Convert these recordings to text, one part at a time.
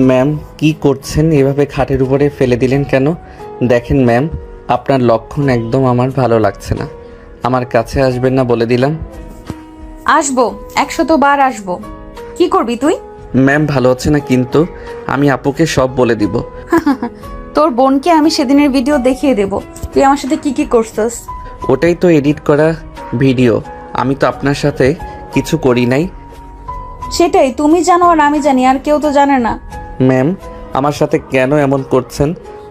Ma'am, কি করছেন? এভাবে খাটের উপরে ফেলে দিলেন কেন? দেখেন ম্যাম, আপনার লক্ষণ একদম আমার ভালো লাগছে না। আমার কাছে আসবেন না বলে দিলাম। আসবো, 100 বার আসবো। কি করবি তুই? ম্যাম ভালো হচ্ছে না, কিন্তু আমি আপুকে সব বলে দিব। তোর বোনকে আমি সেদিনের ভিডিও দেখিয়ে দেব তুই আমার সাথে কি কি করছস। ওটাই তো এডিট করা ভিডিও, আমি তো আপনার সাথে কিছু করি নাই। সেটাই তুমি জানো আর আমি জানি, আর কেউ তো জানে না। ম্যাম, আমার সাথে কেন এমন করছেন?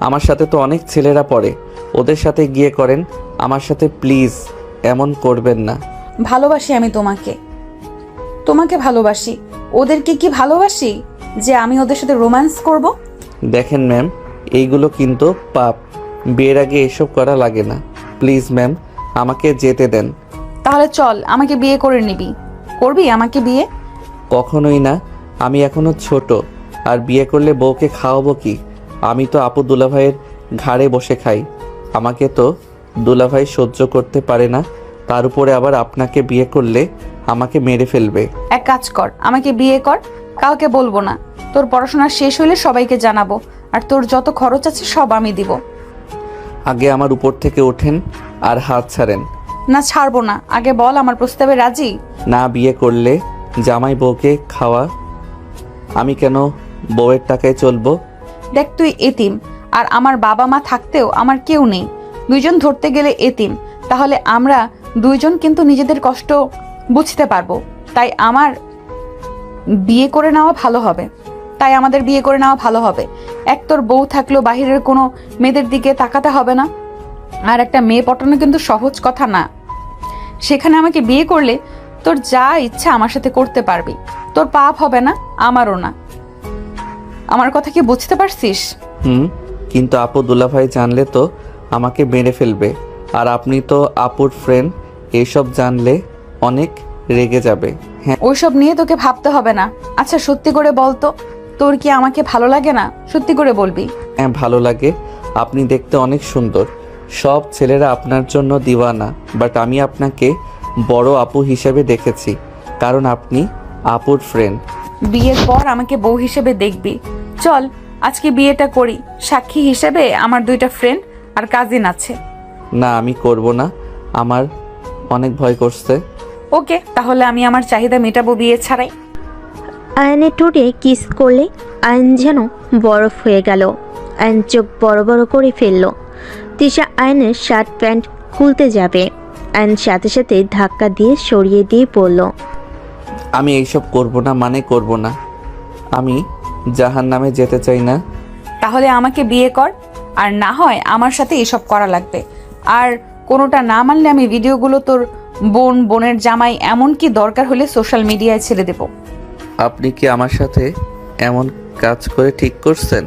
আমার সাথে তো অনেক ছেলেরা পড়ে, ওদের সাথে গিয়ে করেন, আমার সাথে প্লিজ এমন করবেন না। ভালোবাসি আমি তোমাকে, তোমাকে ভালোবাসি। ওদেরকে কি ভালোবাসি যে আমি ওদের সাথে রোম্যান্স করব? দেখেন ম্যাম, এইগুলো কিন্তু পাপ। বিয়ের আগে এসব করা লাগে না। প্লিজ ম্যাম, আমাকে যেতে দেন। তাহলে চল, আমাকে বিয়ে করে নিবি। করবি আমাকে বিয়ে? কখনোই না, আমি এখনো ছোট, আর বিয়ে করলে বউকে খাওয়াবো কি? আমি তো আপু দুলাভাইয়ের ঘাড়ে বসে খাই, আমাকে তো দুলাভাই সহ্য করতে পারে না। তার উপরে আবার আপনাকে বিয়ে করলে আমাকে মেরে ফেলবে। এক কাজ কর, আমাকে বিয়ে কর, কাউকে বলবো না। তোর পড়াশোনা শেষ হলে সবাইকে জানাবো, আর তোর যত খরচ আছে সব আমি দিব। আগে আমার উপর থেকে ওঠেন আর হাত ছাড়েন। না, ছাড়বো না। আগে বল, আমার প্রস্তাবে রাজি? না বিয়ে করলে জামাই বউকে খাওয়া, আমি কেন বউয়ের টাকায় চলবো? দেখ, তুই এতিম, আর আমার বাবা মা থাকতেও আমার কেউ নেই। দুইজন ধরতে গেলে এতিম। তাহলে আমরা দুইজন কিন্তু নিজেদের কষ্ট বুঝতে পারবো। তাই আমার বিয়ে করে নেওয়া ভালো হবে। আমাদের বিয়ে করে নেওয়া ভালো হবে। এক, তোর বউ থাকলেও বাহিরের কোনো মেয়েদের দিকে তাকাতে হবে না। আর একটা মেয়ে পটানো কিন্তু সহজ কথা না। সেখানে আমাকে বিয়ে করলে তোর যা ইচ্ছা আমার সাথে করতে পারবি। তোর পাপ হবে না, আমারও না। আমার কথা কি বুঝতে পারছিস? কিন্তু আপু দুলাভাই জানলে তো আমাকে মেরে ফেলবে, আর আপনি তো আপুর ফ্রেন্ড, এইসব জানলে অনেক রেগে যাবে। হ্যাঁ ওইসব নিয়ে তোকে ভাবতে হবে না। আচ্ছা সত্যি করে বলতো, তোর কি আমাকে ভালো লাগে না? সত্যি করে বলবি। হ্যাঁ ভালো লাগে, আপনি দেখতে অনেক সুন্দর, সব ছেলেরা আপনার জন্য দিওয়ানা, বাট আমি আপনাকে বড় আপু হিসেবে দেখেছি, কারণ আপনি আপুর ফ্রেন্ড। বিয়ের পর আমাকে বউ হিসেবে দেখবি। চল আজকে বিয়েটা করি, সাক্ষী হিসেবে আমার 2টা ফ্রেন্ড আর কাজিন আছে। না আমি করব না, আমার অনেক ভয় করছে। ওকে, তাহলে আমি আমার চাহিদা মেটাবো বিয়ে ছাড়াই। আয়নের ঠোঁটে কিস করলে আয়ন যেন বরফ হয়ে গেল। আয়ন চোখ বড় বড় করে ফেলল। তিশা আয়নের শার্ট প্যান্ট খুলতে যাবে, আয়ন সাথে সাথে ধাক্কা দিয়ে সরিয়ে দিয়ে বলল, আমি এইসব করব না, মানে করব না। আমি জাহান্নামে যেতে চাই না। তাহলে আমাকে বিয়ে কর, আর না হয় আমার সাথে এসব করা লাগবে। আর কোনোটা না মানলে আমি ভিডিওগুলো তোর বোন, বোনের জামাই, এমনকি দরকার হলে সোশ্যাল মিডিয়ায় ছেড়ে দেব। আপনি কি আমার সাথে এমন কাজ করে ঠিক করছেন?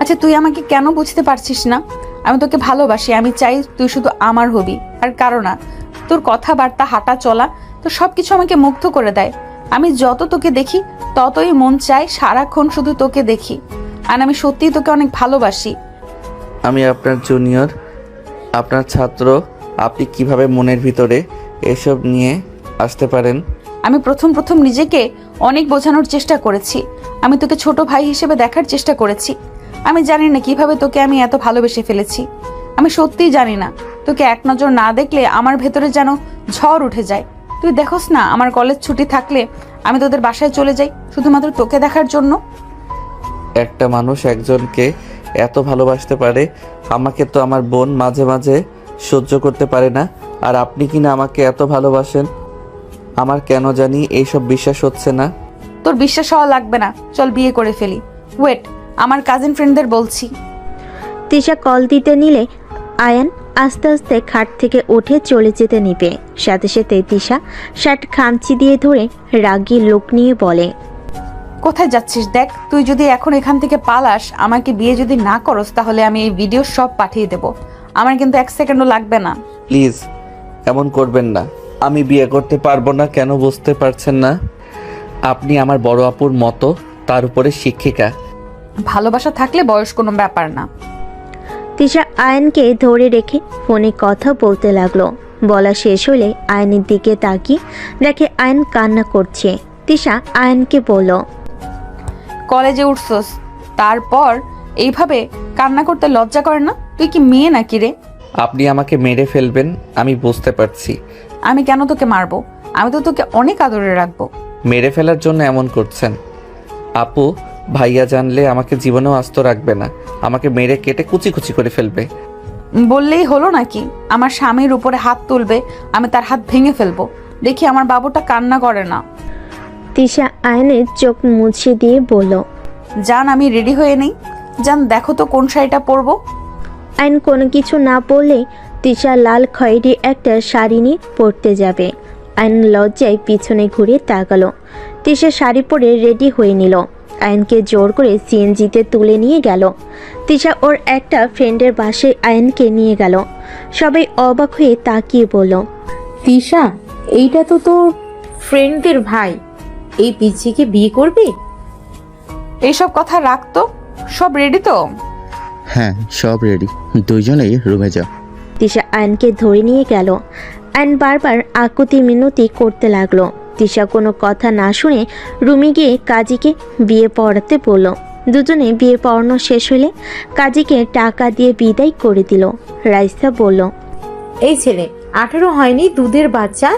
আচ্ছা তুই আমাকে কেন বুঝতে পারছিস না? আমি তোকে ভালোবাসি, আমি চাই তুই শুধু আমার হবি, আর কারো না। তোর কথাবার্তা, হাঁটা চলা, তো সবকিছু আমাকে মুগ্ধ করে দেয়। আমি যত তোকে দেখি ততই মন চায় সারাক্ষণ শুধু তোকে দেখি। আর আমি সত্যিই তোকে অনেক ভালোবাসি। আমি আপনার জুনিয়র, আপনার ছাত্র, আপনি কিভাবে মনের ভিতরে এসব নিয়ে আসতে পারেন? আমি প্রথম নিজেকে অনেক বোঝানোর চেষ্টা করেছি। আমি তোকে ছোট ভাই হিসেবে দেখার চেষ্টা করেছি। আমি জানি না কিভাবে তোকে আমি এত ভালোবেসে ফেলেছি। আমি সত্যিই জানি না। তোকে এক নজর না দেখলে আমার ভেতরে যেন ঝড় উঠে যায়। তুই দেখোস না, আমার কলেজ ছুটি থাকলে আমি তোদের বাসায় চলে যাই শুধুমাত্র তোকে দেখার জন্য। একটা মানুষ একজনকে এত ভালোবাসতে পারে, আমাকে তো আমার বোন মাঝে মাঝে সহ্য করতে পারে না, আর আপনি কিনা আমাকে এত ভালোবাসেন। আমার কেন জানি এইসব বিশ্বাস হচ্ছে না। তোর বিশ্বাস হওয়া লাগবে না, চল বিয়ে করে ফেলি। ওয়েট, আমার কাজিন ফ্রেন্ডদের বলছি। তিশা কল দিতে নিলে আয়ান আস্তে আস্তে খাট থেকে উঠে চলে যেতে নিবে। সাথে সাথে তিশা শার্ট খামচি দিয়ে ধরে রাগী লোক নিয়ে বলে, কোথায় যাচ্ছিস? দেখ, তুই যদি এখন এখান থেকে পালাস, আমাকে বিয়ে যদি না করস, তাহলে আমি এই ভিডিও সব পাঠিয়ে দেব। আমার কিন্তু 1 সেকেন্ডও লাগবে না। প্লিজ এমন করবেন না, আমি বিয়ে করতে পারবো না। কেন বুঝতে পারছেন না? আপনি আমার বড় আপুর মতো, তার উপরে শিক্ষিকা। ভালোবাসা থাকলে বয়স কোনো ব্যাপার না। তিশা আয়নকে ধরে রেখে ফোনে কথা বলতে লাগলো। বলা শেষ হলে আয়নের দিকে তাকিয়ে দেখে আয়ন কান্না করছে। তিশা আয়নকে বলল, কলেজে উঠছস, তারপর এইভাবে কান্না করতে লজ্জা করে না? তুই কি মেয়ে নাকি রে? আপনি আমাকে মেরে ফেলবেন আমি বুঝতে পারছি। আমি কেন তোকে মারবো? আমি তো তোকে অনেক আদরে রাখবো। মেরে ফেলার জন্য এমন করছেন? আপু, ভাইয়া জানলে আমাকে জীবনেও আস্ত রাখবে না, আমাকে মেরে কেটে কুচি কুচি করে ফেলবে। বললেই হলো নাকি? আমার স্বামীর উপরে হাত তুলবে, আমি তার হাত ভেঙে ফেলবো। দেখি আমার বাবুটা কান্না করে না। তিশা আয়নের চোখ মুছে দিয়ে বলল, জান, আমি রেডি হয়ে নেই। জান, দেখো তো কোন শাড়িটা পরবো। আয়ন কোনো কিছু না বললে তিশা লাল খয়েরি একটা শাড়ি নিয়ে পরতে যাবে। আয়ন লজ্জায় পিছনে ঘুরে তাকালো। তিশা শাড়ি পরে রেডি হয়ে নিল। আয়নকে জোর করে সিএনজিতে তুলে নিয়ে গেল। তিশা ওর একটা ফ্রেন্ডের বাসায় আয়নকে নিয়ে গেল। সবাই অবাক হয়ে তাকিয়ে বলল, তিশা, এইটা তো তোর ফ্রেন্ডদের ভাই, এই পিচ্চিকে বিয়ে করবি? এইসব কথা রাখতো। সব রেডি তো? হ্যাঁ, সব রেডি, দুইজনেই রুমে যা। তিশা আয়নকে ধরে নিয়ে গেল। আয়ন বারবার আকুতি মিনতি করতে লাগলো। তিশা কোনো কথা না শুনে রুমে গিয়ে কাজীকে বিয়ে পড়াতে বলল। দুজনে বিয়ে পড়ানো শেষ হলে কাজীকে টাকা দিয়ে বিদায় করে দিল। রাইসা বলল, এই ছেলে 18 হয়নি, দুধের বাচ্চা,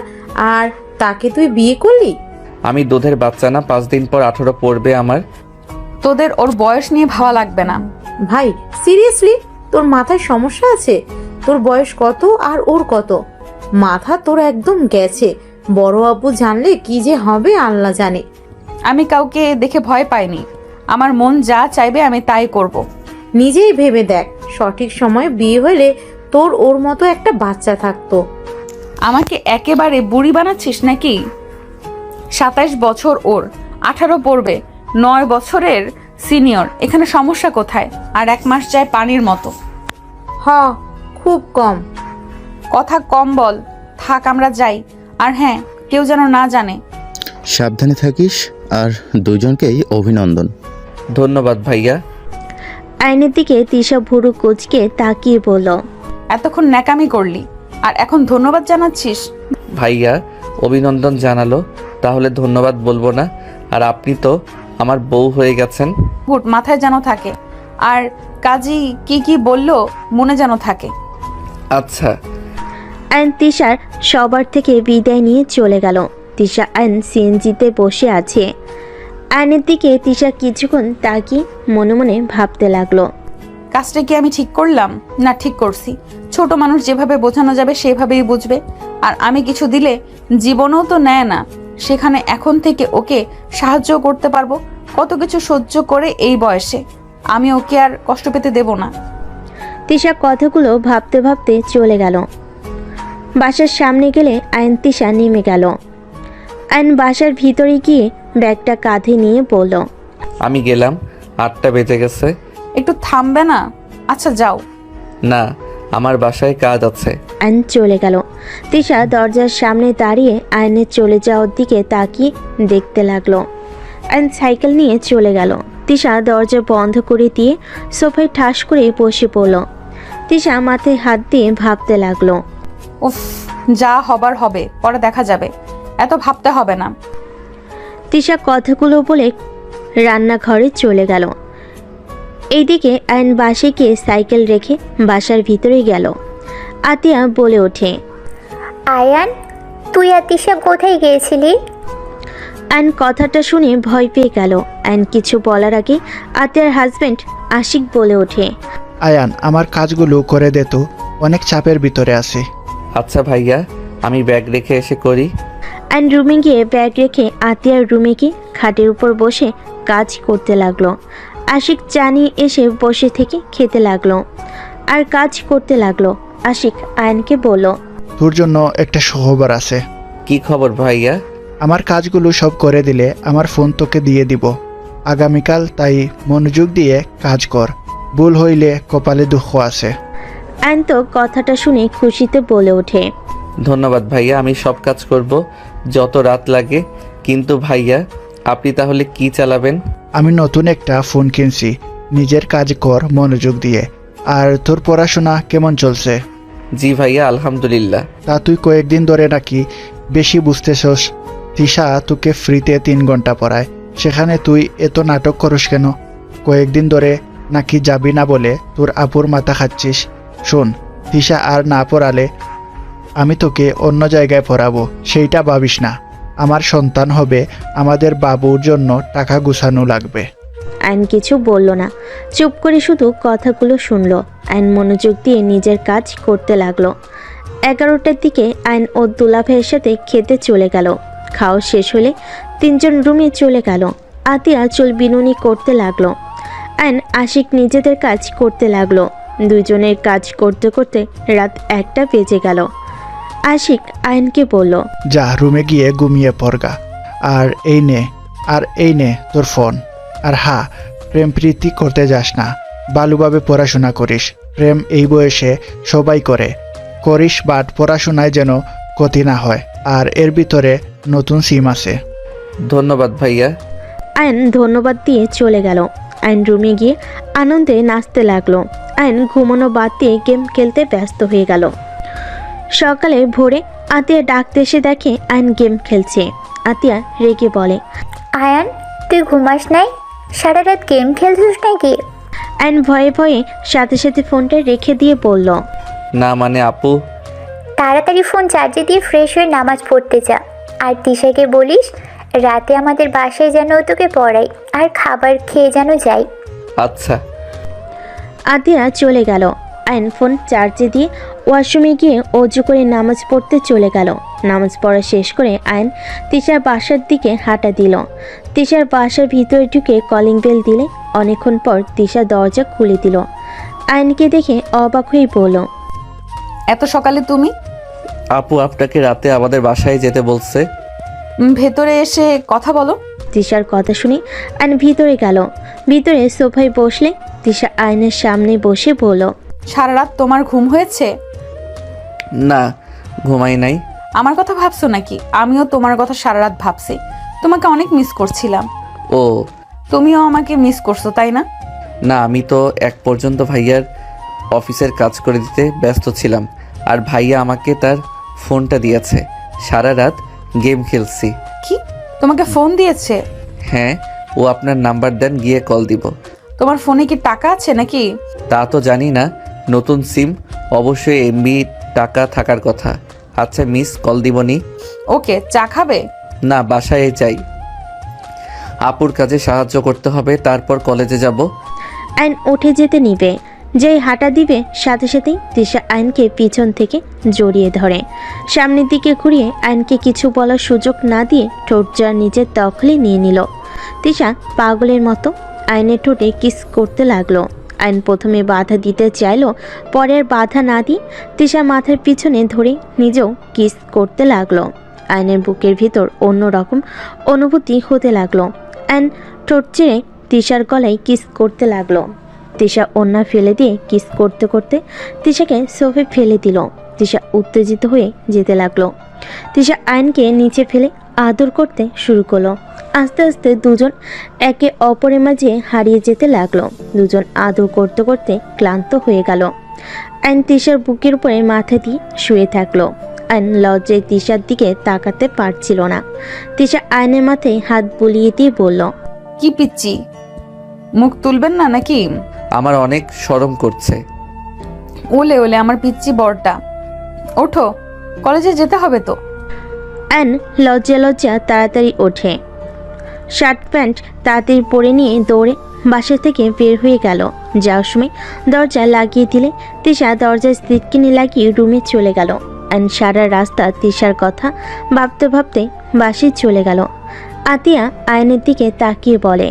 আর তাকে তুই বিয়ে করলি? আমি দুধের বাচ্চা না, 5 দিন পর 18 পড়বে আমার। তোদের ওর বয়স নিয়ে ভাবা লাগবে না। ভাই সিরিয়াসলি, তোর মাথায় সমস্যা আছে? তোর বয়স কত আর ওর কত? মাথা তোর একদম গেছে। বড় আব্বু জানলে কি যে হবে আল্লাহ জানে। আমি কাউকে দেখে ভয় পাইনি। আমার মন যা চাইবে আমি তাই করব। নিজেই ভেবে দেখ, সঠিক সময়ে বিয়ে হলে তোর ওর মতো একটা বাচ্চা থাকতো। আমাকে একেবারে বুড়ি বানাচ্ছিস নাকি? 27 বছর ওর, 18 পড়বে, 9 বছরের সিনিয়র। এখানে সমস্যা কোথায়? আর 1 মাস যায় পানির মতো। হ, খুব কম। কথা কম বল। থাক, আমরা যাই। আর হ্যাঁ, কেউ যেন না জানে। সাবধানে থাকিস, আর দুইজনকেই অভিনন্দন। ধন্যবাদ ভাইয়া। আয়নের দিকে তিশা ভুরু কুচকে তাকিয়ে বলল, এতক্ষণ ন্যাকামি করলি, আর এখন ধন্যবাদ জানাচ্ছিস? ভাইয়া অভিনন্দন জানালো, তাহলে ধন্যবাদ বলবো না? আর আপনি তো আমার বউ হয়ে গেছেন। গুড, মাথায় যেন থাকে। আর কাজী কি কি বললো মনে যেন থাকে। আচ্ছা। আয়ন তিশার সবার থেকে বিদায় নিয়ে চলে গেল। তিশা আয়ন সিএনজিতে বসে আছে। আয়নের দিকে তিশা কিছুক্ষণ তাকিয়ে মনে মনে ভাবতে লাগলো, কাজটা কি আমি ঠিক করলাম? না, ঠিক করছি। ছোট মানুষ যেভাবে বোঝানো যাবে সেভাবেই বুঝবে। আর আমি কিছু দিলে জীবনেও তো নেয় না, সেখানে এখন থেকে ওকে সাহায্য করতে পারবো। কত কিছু সহ্য করে এই বয়সে আমি ওকে আর কষ্ট পেতে দেব না। তিশা কথাগুলো ভাবতে ভাবতে চলে গেল। বাসার সামনে গেলে আয়ন তিশা নেমে গেল। আয়ন বাসার ভিতরে গিয়ে ব্যাগটা কাঁধে নিয়ে বলল, আমি গেলাম, 8টা বেজে গেছে। একটু থামবে না? আচ্ছা যাও। না, আমার বাসায় কাজ আছে। আয়ন চলে গেল। তিশা দরজার সামনে দাঁড়িয়ে আয়নের চলে যাওয়ার দিকে তাকিয়ে দেখতে লাগলো। আয়ন সাইকেল নিয়ে চলে গেল। তিশা দরজা বন্ধ করে দিয়ে সোফায় ঠাস করে বসে পড়ল। তিশা মাথায় হাত দিয়ে ভাবতে লাগলো। উফ, যা হবার হবে, পরে দেখা যাবে, এত ভাবতে হবে না। তিশা কথাগুলো বলে রান্নাঘরে চলে গেল। এইদিকে আয়ন বাসে গিয়ে সাইকেল রেখে বাসার ভিতরে গেল। আতিয়া বলে ওঠে, আয়ান, তুই আর তিশা কোথায় গিয়েছিলি? আয়ন কথাটা শুনে ভয় পেয়ে গেল। আয়ন কিছু বলার আগে আতিয়ার হাজবেন্ড আশিক বলে ওঠে, আয়ান, আমার কাজগুলো করে দে তো, অনেক চাপের ভিতরে আছি। আচ্ছা ভাইয়া, আমি ব্যাগ রেখে এসে করি। আয়ন রুমে গিয়ে ব্যাগ রেখে আতিয়ার রুমে গিয়ে খাটের উপর বসে কাজ করতে লাগলো। আশিক চা নিয়ে এসে বসে থেকে খেতে লাগলো আর কাজ করতে লাগলো। আশিক আয়নকে বলল, তোর জন্য একটা সুখবর আছে। কি খবর ভাইয়া? আমার কাজগুলো সব করে দিলে আমার ফোন তোকে দিয়ে দিব আগামীকাল, তাই মনোযোগ দিয়ে কাজ কর। ভুল হইলে কপালে দুঃখ আছে। আয়ন তো কথাটা শুনে খুশিতে বলে ওঠে, ধন্যবাদ ভাইয়া, আমি সব কাজ করব, যত রাত লাগে। কিন্তু ভাইয়া, আপনি তাহলে কি চালাবেন? আমি নতুন একটা ফোন কিনছি, নিজের কাজ কর মনোযোগ দিয়ে। আর তোর পড়াশোনা কেমন চলছে? জি ভাইয়া, আলহামদুলিল্লাহ। তা তুই কয়েকদিন ধরে নাকি বেশি বুঝতেছস। তিশা তোকে ফ্রিতে 3 ঘন্টা পড়ায়, সেখানে তুই এত নাটক করস কেন? কয়েকদিন ধরে নাকি যাবি না বলে তোর আপুর মাথা খাচ্ছিস। শোন, তিশা আর না পড়ালে আমি তোকে অন্য জায়গায় পড়াবো, সেইটা ভাবিস না। আমার সন্তান হবে, আমাদের বাবুর জন্য টাকা গুছানো লাগবে। আইন কিছু বলল না, চুপ করে শুধু কথাগুলো শুনলো। আইন মনোযোগ দিয়ে নিজের কাজ করতে লাগলো। 11টার দিকে আইন ও দুলাভাইয়ের সাথে খেতে চলে গেল। খাওয়া শেষ হলে 3 জন রুমে চলে গেল। আতিয়া চুল বিনুনি করতে লাগলো। আইন আশিক নিজেদের কাজ করতে লাগলো। দুজনের কাজ করতে করতে রাত 1টা বেজে গেল। আশিক আইনকে বলল, যা রুমে গিয়ে ঘুমিয়ে পড়গা। আর এই নে তোর ফোন। আর হ্যাঁ, প্রেম প্রীতি করতে যাস না, ভালোভাবে পড়াশোনা করিস। প্রেম এই বয়সে সবাই করিস, বাট পড়াশোনায় যেন ক্ষতি না হয়। আর এর ভিতরে নতুন সিম আছে। ধন্যবাদ ভাইয়া। আইন ধন্যবাদ দিয়ে চলে গেল। আইন রুমে গিয়ে আনন্দে নাচতে লাগলো। আইন ঘুমানো বাদ দিয়ে গেম খেলতে ব্যস্ত হয়ে গেল। সকালে ভোরে আতিয়া ডাকতে এসে দেখে আইন গেম খেলছে। আতিয়া রেগে বলে, আয়ান, তুই ঘুমাস নাই? সারা রাত গেম খেলছিস নাকি? আইন ভয়ে ভয়ে সাথে সাথে ফোনটা রেখে দিয়ে বলল, না মানে আপু, তাড়াতাড়ি ফোন চার্জে দিয়ে ফ্রেশ হয়ে নামাজ পড়তে যা। আর তিশাকে বলিস রাতে আমাদের বাসায় যেন ও তোকে পড়াই, আর খাবার খেয়ে যেন যাই। আচ্ছা। আতিয়া চলে গেল। আইন ফোন চার্জে দিয়ে ওয়াশরুমে গিয়ে অজু করে নামাজ পড়তে চলে গেল। নামাজ পড়া শেষ করে আইন তিশার বাসার দিকে হাঁটা দিল। তিশার বাসার ভিতরে ঢুকে কলিং বেল দিলে অনেকক্ষণ পর তিশা দরজা খুলে দিল। আইনকে দেখে অবাক হয়ে বলল, এত সকালে তুমি? আপু আপনাকে রাতে আমাদের বাসায় যেতে বলছে। ভেতরে এসে কথা বলো। তিশার কথা শুনে আইন ভিতরে গেল। ভিতরে সোফায় বসলে তিশা আইনের সামনে বসে বলল, সারা রাত তোমার ঘুম হয়েছে? না, ঘুমাই নাই। আমার কথা ভাবছো নাকি? আমিও তোমার কথা সারা রাত ভাবছি। তোমাকে অনেক মিস করছিলাম। ও তুমিও আমাকে মিস করছো, তাই না? না, আমি তো এক পর্যন্ত ভাইয়ার অফিসের কাজ করে দিতে ব্যস্ত ছিলাম, আর ভাইয়া আমাকে তার ফোনটা দিয়েছে। সারা রাত গেম খেলছি। কি, তোমাকে ফোন দিয়েছে? হ্যাঁ, ও আপনার নাম্বার দেন, গিয়ে কল দিব। তোমার ফোনে কি টাকা আছে নাকি? তা তো জানি না, নতুন সিম, অবশ্যই এমবি টাকা থাকার কথা। আচ্ছা মিস, কল দিবনি। ওকে, চা খাবে? না, বাসায় যাই, আপুর কাজে সাহায্য করতে হবে, তারপর কলেজে যাব। আইন উঠে যেতে নিবে, যেই হাঁটা দিবে সাথে সাথেই তিশা আইনকে পিছন থেকে জড়িয়ে ধরে। সামনের দিকে ঘুরিয়ে আইনকে কিছু বলার সুযোগ না দিয়ে ঠোঁট যা নিজের দখলে নিয়ে নিল। তিশা পাগলের মতো আইনের ঠোঁটে কিস করতে লাগলো। আইন প্রথমে বাধা দিতে চাইলো, পরে আর বাধা না দিয়ে তিশা মাথার পিছনে ধরে নিজেও কিস করতে লাগলো। আইনের বুকের ভিতর অন্যরকম অনুভূতি হতে লাগলো। আইন ঠোঁট চেড়ে তিশার গলায় কিস করতে লাগলো। তিশা ওন্না ফেলে দিয়ে কিস করতে করতে তিশাকে সোফে ফেলে দিল। তিশা উত্তেজিত হয়ে যেতে লাগলো। তিশা আইনকে নিচে ফেলে আদর করতে শুরু করলো। আস্তে আস্তে দুজন একে অপরের মাঝে হারিয়ে যেতে লাগলো। দুজন আদর করতে করতে ক্লান্ত হয়ে গেল। আইন তিশার বুকের উপরে মাথা দিয়ে শুয়ে থাকলো। আইন লজ্জায় তিশার দিকে তাকাতে পারছিল না। তিশা আইনের মাথায় হাত বুলিয়ে দিয়ে বলল, কি পিচ্ছি, মুখ তুলবেন না নাকি? আমার অনেক শরম করছে। ওলে ওলে আমার পিচ্ছি বড়টা, ওঠো, কলেজে যেতে হবে তো। আইন লজ্জা লজ্জা তাড়াতাড়ি ওঠে। শার্ট প্যান্ট তাড়াতাড়ি পরে নিয়ে দৌড়ে বাসা থেকে বের হয়ে গেল। যাওয়ার সময় দরজা লাগিয়ে দিলে তিশা দরজায় সিটকিনি লাগিয়ে রুমে চলে গেল। আইন সারা রাস্তা তিশার কথা ভাবতে ভাবতে বাসে চলে গেল। আতিয়া আইনের দিকে তাকিয়ে বলে,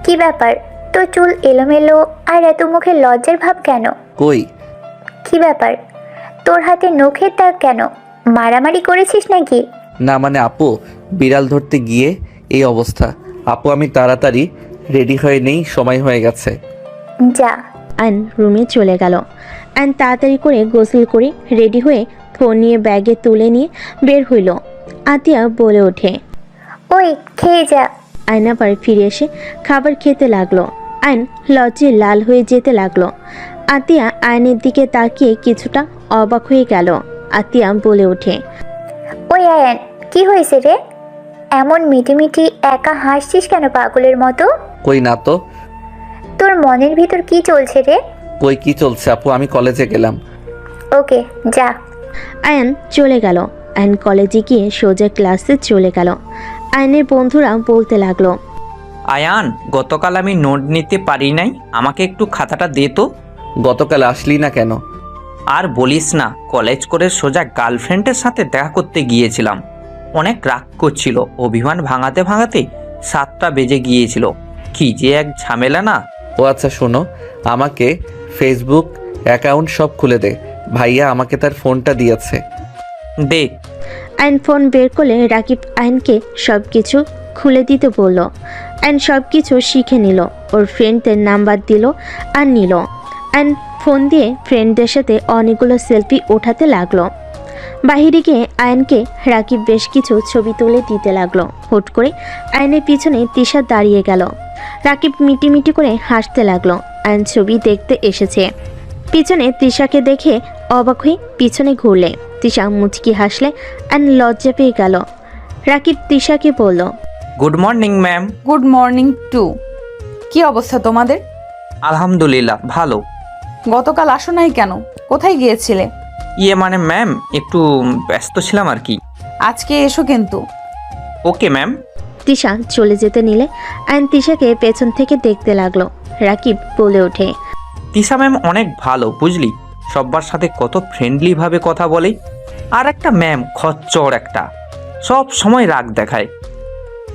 কি ব্যাপার, তোর চুল এলোমেলো আর এত মুখে লজ্জার ভাব কেন? কই? কি ব্যাপার, তোর হাতে নখের দাগ কেন? মারামারি করেছিস নাকি? না মানে আপু, বিড়াল ধরতে গিয়ে এই অবস্থা। আপু আমি তাড়াতাড়ি রেডি হয়ে নেই, সময় হয়ে গেছে। যা। আইন রুমে চলে গেল। আইন তাড়াতাড়ি করে গোসল করে রেডি হয়ে ফোন নিয়ে ব্যাগে তুলে নিয়ে বের হইল। আতিয়া বলে ওঠে, ওই খেয়ে যা। আইন আবার ফিরে এসে খাবার খেতে লাগলো। আইন লজ্জে লাল হয়ে যেতে লাগলো। আতিয়া আয়নের দিকে তাকিয়ে কিছুটা অবাক হয়ে গেল। আতিয়া বলে ওঠে, ওই আয়ান, কি হয়েছে রে? এমন মিটিমিটি একা হাসছিস কেন পাগলের মতো? কই না তো। তোর মনের ভিতর কি চলছে রে? কই কি চলছে আপু, আমি কলেজে গেলাম। ওকে, যা। আয়ান চলে গেল। আয়ন কলেজে গিয়ে সোজা ক্লাসে চলে গেল। আয়নের বন্ধুরা বলতে লাগলো, আয়ান, গতকাল আমি নোট নিতে পারি নাই, আমাকে একটু খাতাটা দে তো। গতকাল আসলি না কেন? আর বলিস না, কলেজ করে সোজা গার্লফ্রেন্ডের সাথে দেখা করতে গিয়েছিলাম। অনেক রাগ করছিল, অভিমান ভাঙাতে ভাঙাতে 7টা বেজে গিয়েছিল। কি যে এক ঝামেলা না। ও আচ্ছা শোনো, আমাকে ফেসবুক অ্যাকাউন্ট সব খুলে দে, ভাইয়া আমাকে তার ফোনটা দিয়েছে। দে। আয়ন ফোন বের করলে রাকিব আয়নকে সব কিছু খুলে দিতে বলল। আয়ন সব কিছু শিখে নিল, ওর ফ্রেন্ডদের নাম্বার দিল আর নিল। আয়ন ফোন দিয়ে ফ্রেন্ডদের সাথে অনেকগুলো সেলফি ওঠাতে লাগলো। বাহিরে গিয়ে আয়নকে রাকিব বেশ কিছু ছবি তুলে দিতে লাগলো। হুট করে আয়নের পিছনে তিশা দাঁড়িয়ে গেল। রাকিব মিটিমিটি করে হাসতে লাগলো। আয়ন ছবি দেখতে এসেছে। পিছনে তিশাকে দেখে অবাক হয়ে পিছনে ঘুরলে তিশা মুচকি হাসলে আয়ন লজ্জা পেয়ে গেল। রাকিব তিশাকে বলল, good morning ma'am. Good morning to. কি অবস্থা তোমাদের? আলহামদুলিল্লাহ, ভালো। গতকাল আসো নাই কেন? কোথায় গিয়েছিলে? মানে ম্যাম, একটু ব্যস্ত ছিলাম আর কি। আজকে এসো কিন্তু। Okay ma'am. তিশা চলে যেতে নিলে আয়ন তিশাকে পেছন থেকে দেখতে লাগলো। রাকিব বলে ওঠে, তিশা ম্যাম অনেক ভালো, বুঝলি, সবার সাথে কত ফ্রেন্ডলি ভাবে কথা বলে। আর একটা ম্যাম খচ্চর একটা, সব সময় রাগ দেখায়,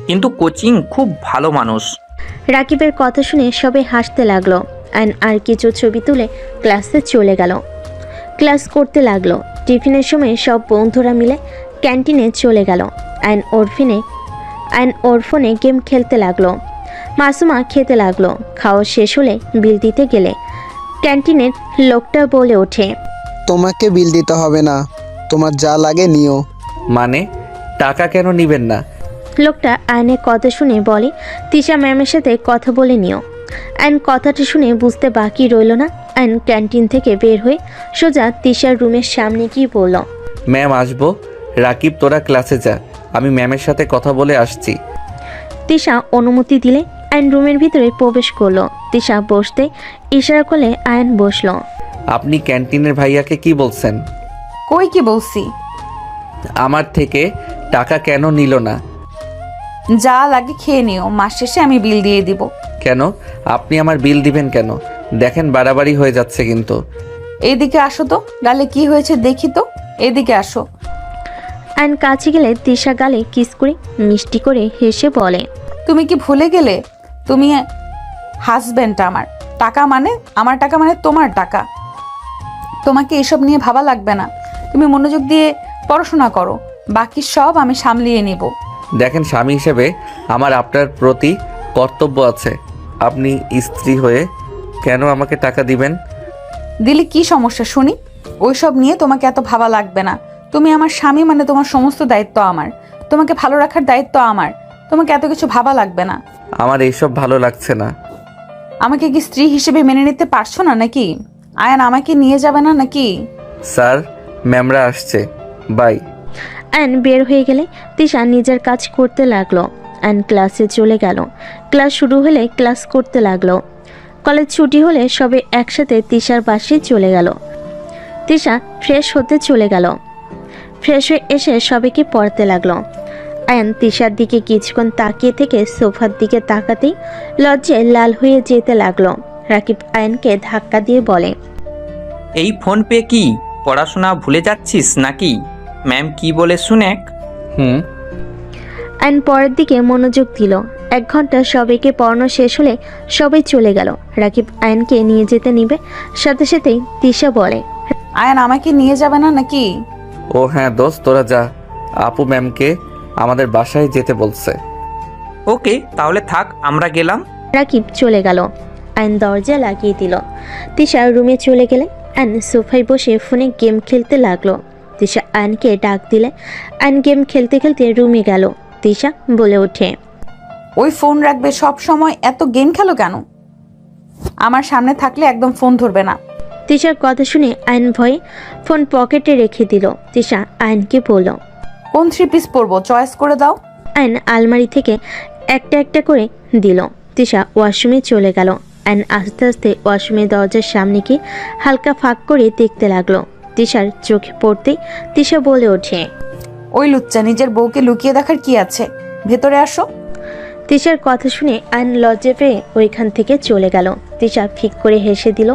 কিন্তু কোচিং খুব ভালো মানুষ। রাকিবের কথা শুনে সবাই হাসতে লাগলো। আয়ন আর কিছু ছবি তুলে ক্লাসে চলে গেল। ক্লাস করতে লাগলো। টিফিনের সময় সব বন্ধুরা মিলে ক্যান্টিনে চলে গেল। আয়ন ওর ফোনে গেম খেলতে লাগলো। মাসুমা খেতে লাগলো। খাওয়া শেষ হলে বিল দিতে গেলে ক্যান্টিনের লোকটা বলে ওঠে, তোমাকে বিল দিতে হবে না, তোমার যা লাগে নিও। মানে টাকা কেন নিবেন না? লোকটা আয়নের কথা শুনে বলে, তিশা ম্যামের সাথে কথা বলে নিও। আয়ন কথাটা শুনে বুঝতে বাকি রইল না। আয়ন ক্যান্টিন থেকে বের হয়ে সোজা তিশার রুমের সামনে গিয়ে বলল, ম্যাম আসবো? রাকিব তোরা ক্লাসে যা, আমি ম্যামের সাথে কথা বলে আসছি। তিশা অনুমতি দিলে আয়ন রুমের ভিতরে প্রবেশ করলো। তিশা বসতে ইশারা করলে আয়ন বসলো। আপনি ক্যান্টিনের ভাইয়াকে কি বলছেন? কই কি বলছি? আমার থেকে টাকা কেন নিল না? যা লাগে খেয়ে নিও, মাস শেষে আমি বিল দিয়ে দিব। কেন আপনি আমার বিল দিবেন কেন? দেখেন বাড়াবাড়ি হয়ে যাচ্ছে কিন্তু। এইদিকে আসো তো, গালে কি হয়েছে দেখি তো, এদিকে আসো। আয়ন কাছে গেলে তিশা গালে কিস করে মিষ্টি করে হেসে বলে, তুমি কি ভুলে গেলে তুমি হাজবেন্ড আমার? টাকা মানে আমার টাকা, মানে তোমার টাকা। তোমাকে এসব নিয়ে ভাবা লাগবে না, তুমি মনোযোগ দিয়ে পড়াশোনা করো, বাকি সব আমি সামলিয়ে নিব। দেখেন স্বামী হিসেবে আমার আপনার প্রতি কর্তব্য আছে। আপনি স্ত্রী হয়ে কেন আমাকে টাকা দিবেন? দিলে কি সমস্যা শুনি? ওইসব নিয়ে তোমাকে এত ভাবা লাগবে না। তুমি আমার স্বামী, মানে তোমার সমস্ত দায়িত্ব আমার, তোমাকে ভালো রাখার দায়িত্ব আমার। তোমাকে এত কিছু ভাবা লাগবে না। আমার এইসব ভালো লাগছে না। আমাকে কি স্ত্রী হিসেবে মেনে নিতে পারছো না নাকি? আয়ান আমাকে নিয়ে যাবে না নাকি? স্যার, ম্যামরা আসছে, বাই। আয়ন বের হয়ে গেলে তিশা নিজের কাজ করতে লাগলো। আয়ন ক্লাসে চলে গেল। ক্লাস শুরু হলে ক্লাস করতে লাগলো। কলেজ ছুটি হলে সবে একসাথে তিশার বাসায় চলে গেল। তিশা ফ্রেশ হতে চলে গেল। ফ্রেশ হয়ে এসে সবাইকে পড়াতে লাগলো। আয়ন তিশার দিকে কিছুক্ষণ তাকিয়ে থেকে সোফার দিকে তাকাতেই লজ্জায় লাল হয়ে যেতে লাগলো। রাকিব আয়নকে ধাক্কা দিয়ে বলে, এই ফোন পে কি পড়াশোনা ভুলে যাচ্ছিস নাকি? ম্যাম কি বলে শুনেক। আয়ন পরের দিকে মনোযোগ দিল। 1 ঘন্টা সবাইকে পড়ানো শেষ হলে সবাই চলে গেল। রাকিব আয়নকে নিয়ে যেতে নিবে, সাথে সাথেই তিশা বলে, আয়ান আমাকে নিয়ে যাবে না নাকি? ও হ্যাঁ দোস্ত, তোরা যা, আপু ম্যামকে আমাদের বাসায় যেতে বলছে। ওকে, তাহলে থাক, আমরা গেলাম। রাকিব চলে গেল। আয়ন দরজা লাগিয়ে দিল। তিশা রুমে চলে গেলে আয়ন সোফায় বসে ফোনে গেম খেলতে লাগলো। তিশা আয়নকে ডাক দিলে আয়ন গেম খেলতে খেলতে রুমে গেল। তিশা বলে ওঠে, ওই ফোন রাখবে, সব সময় এত গেম খেলো কেন? আমার সামনে থাকলে একদম ফোন ধরবে না। তিশার কথা শুনে আয়ন ভয়ে ফোন পকেটে রেখে দিল। তিশা আয়নকে বলল। কোন 3 পিস পরবো চয়েস করে দাও। আয়ন আলমারি থেকে একটা একটা করে দিল। তিশা ওয়াশরুমে চলে গেল। আয়ন আস্তে আস্তে ওয়াশরুমের দরজার সামনে গিয়ে হালকা ফাঁক করে দেখতে লাগলো। তিশার চোখে পড়তেই তিশা বলে ওঠে। ওই লুচ্চা, নিজের বউকে লুকিয়ে দেখার কি আছে, ভেতরে আসো। তিশার কথা শুনে আয়ন লজ্জা পেয়ে ওইখান থেকে চলে গেল। তিশা ফিক করে হেসে দিল।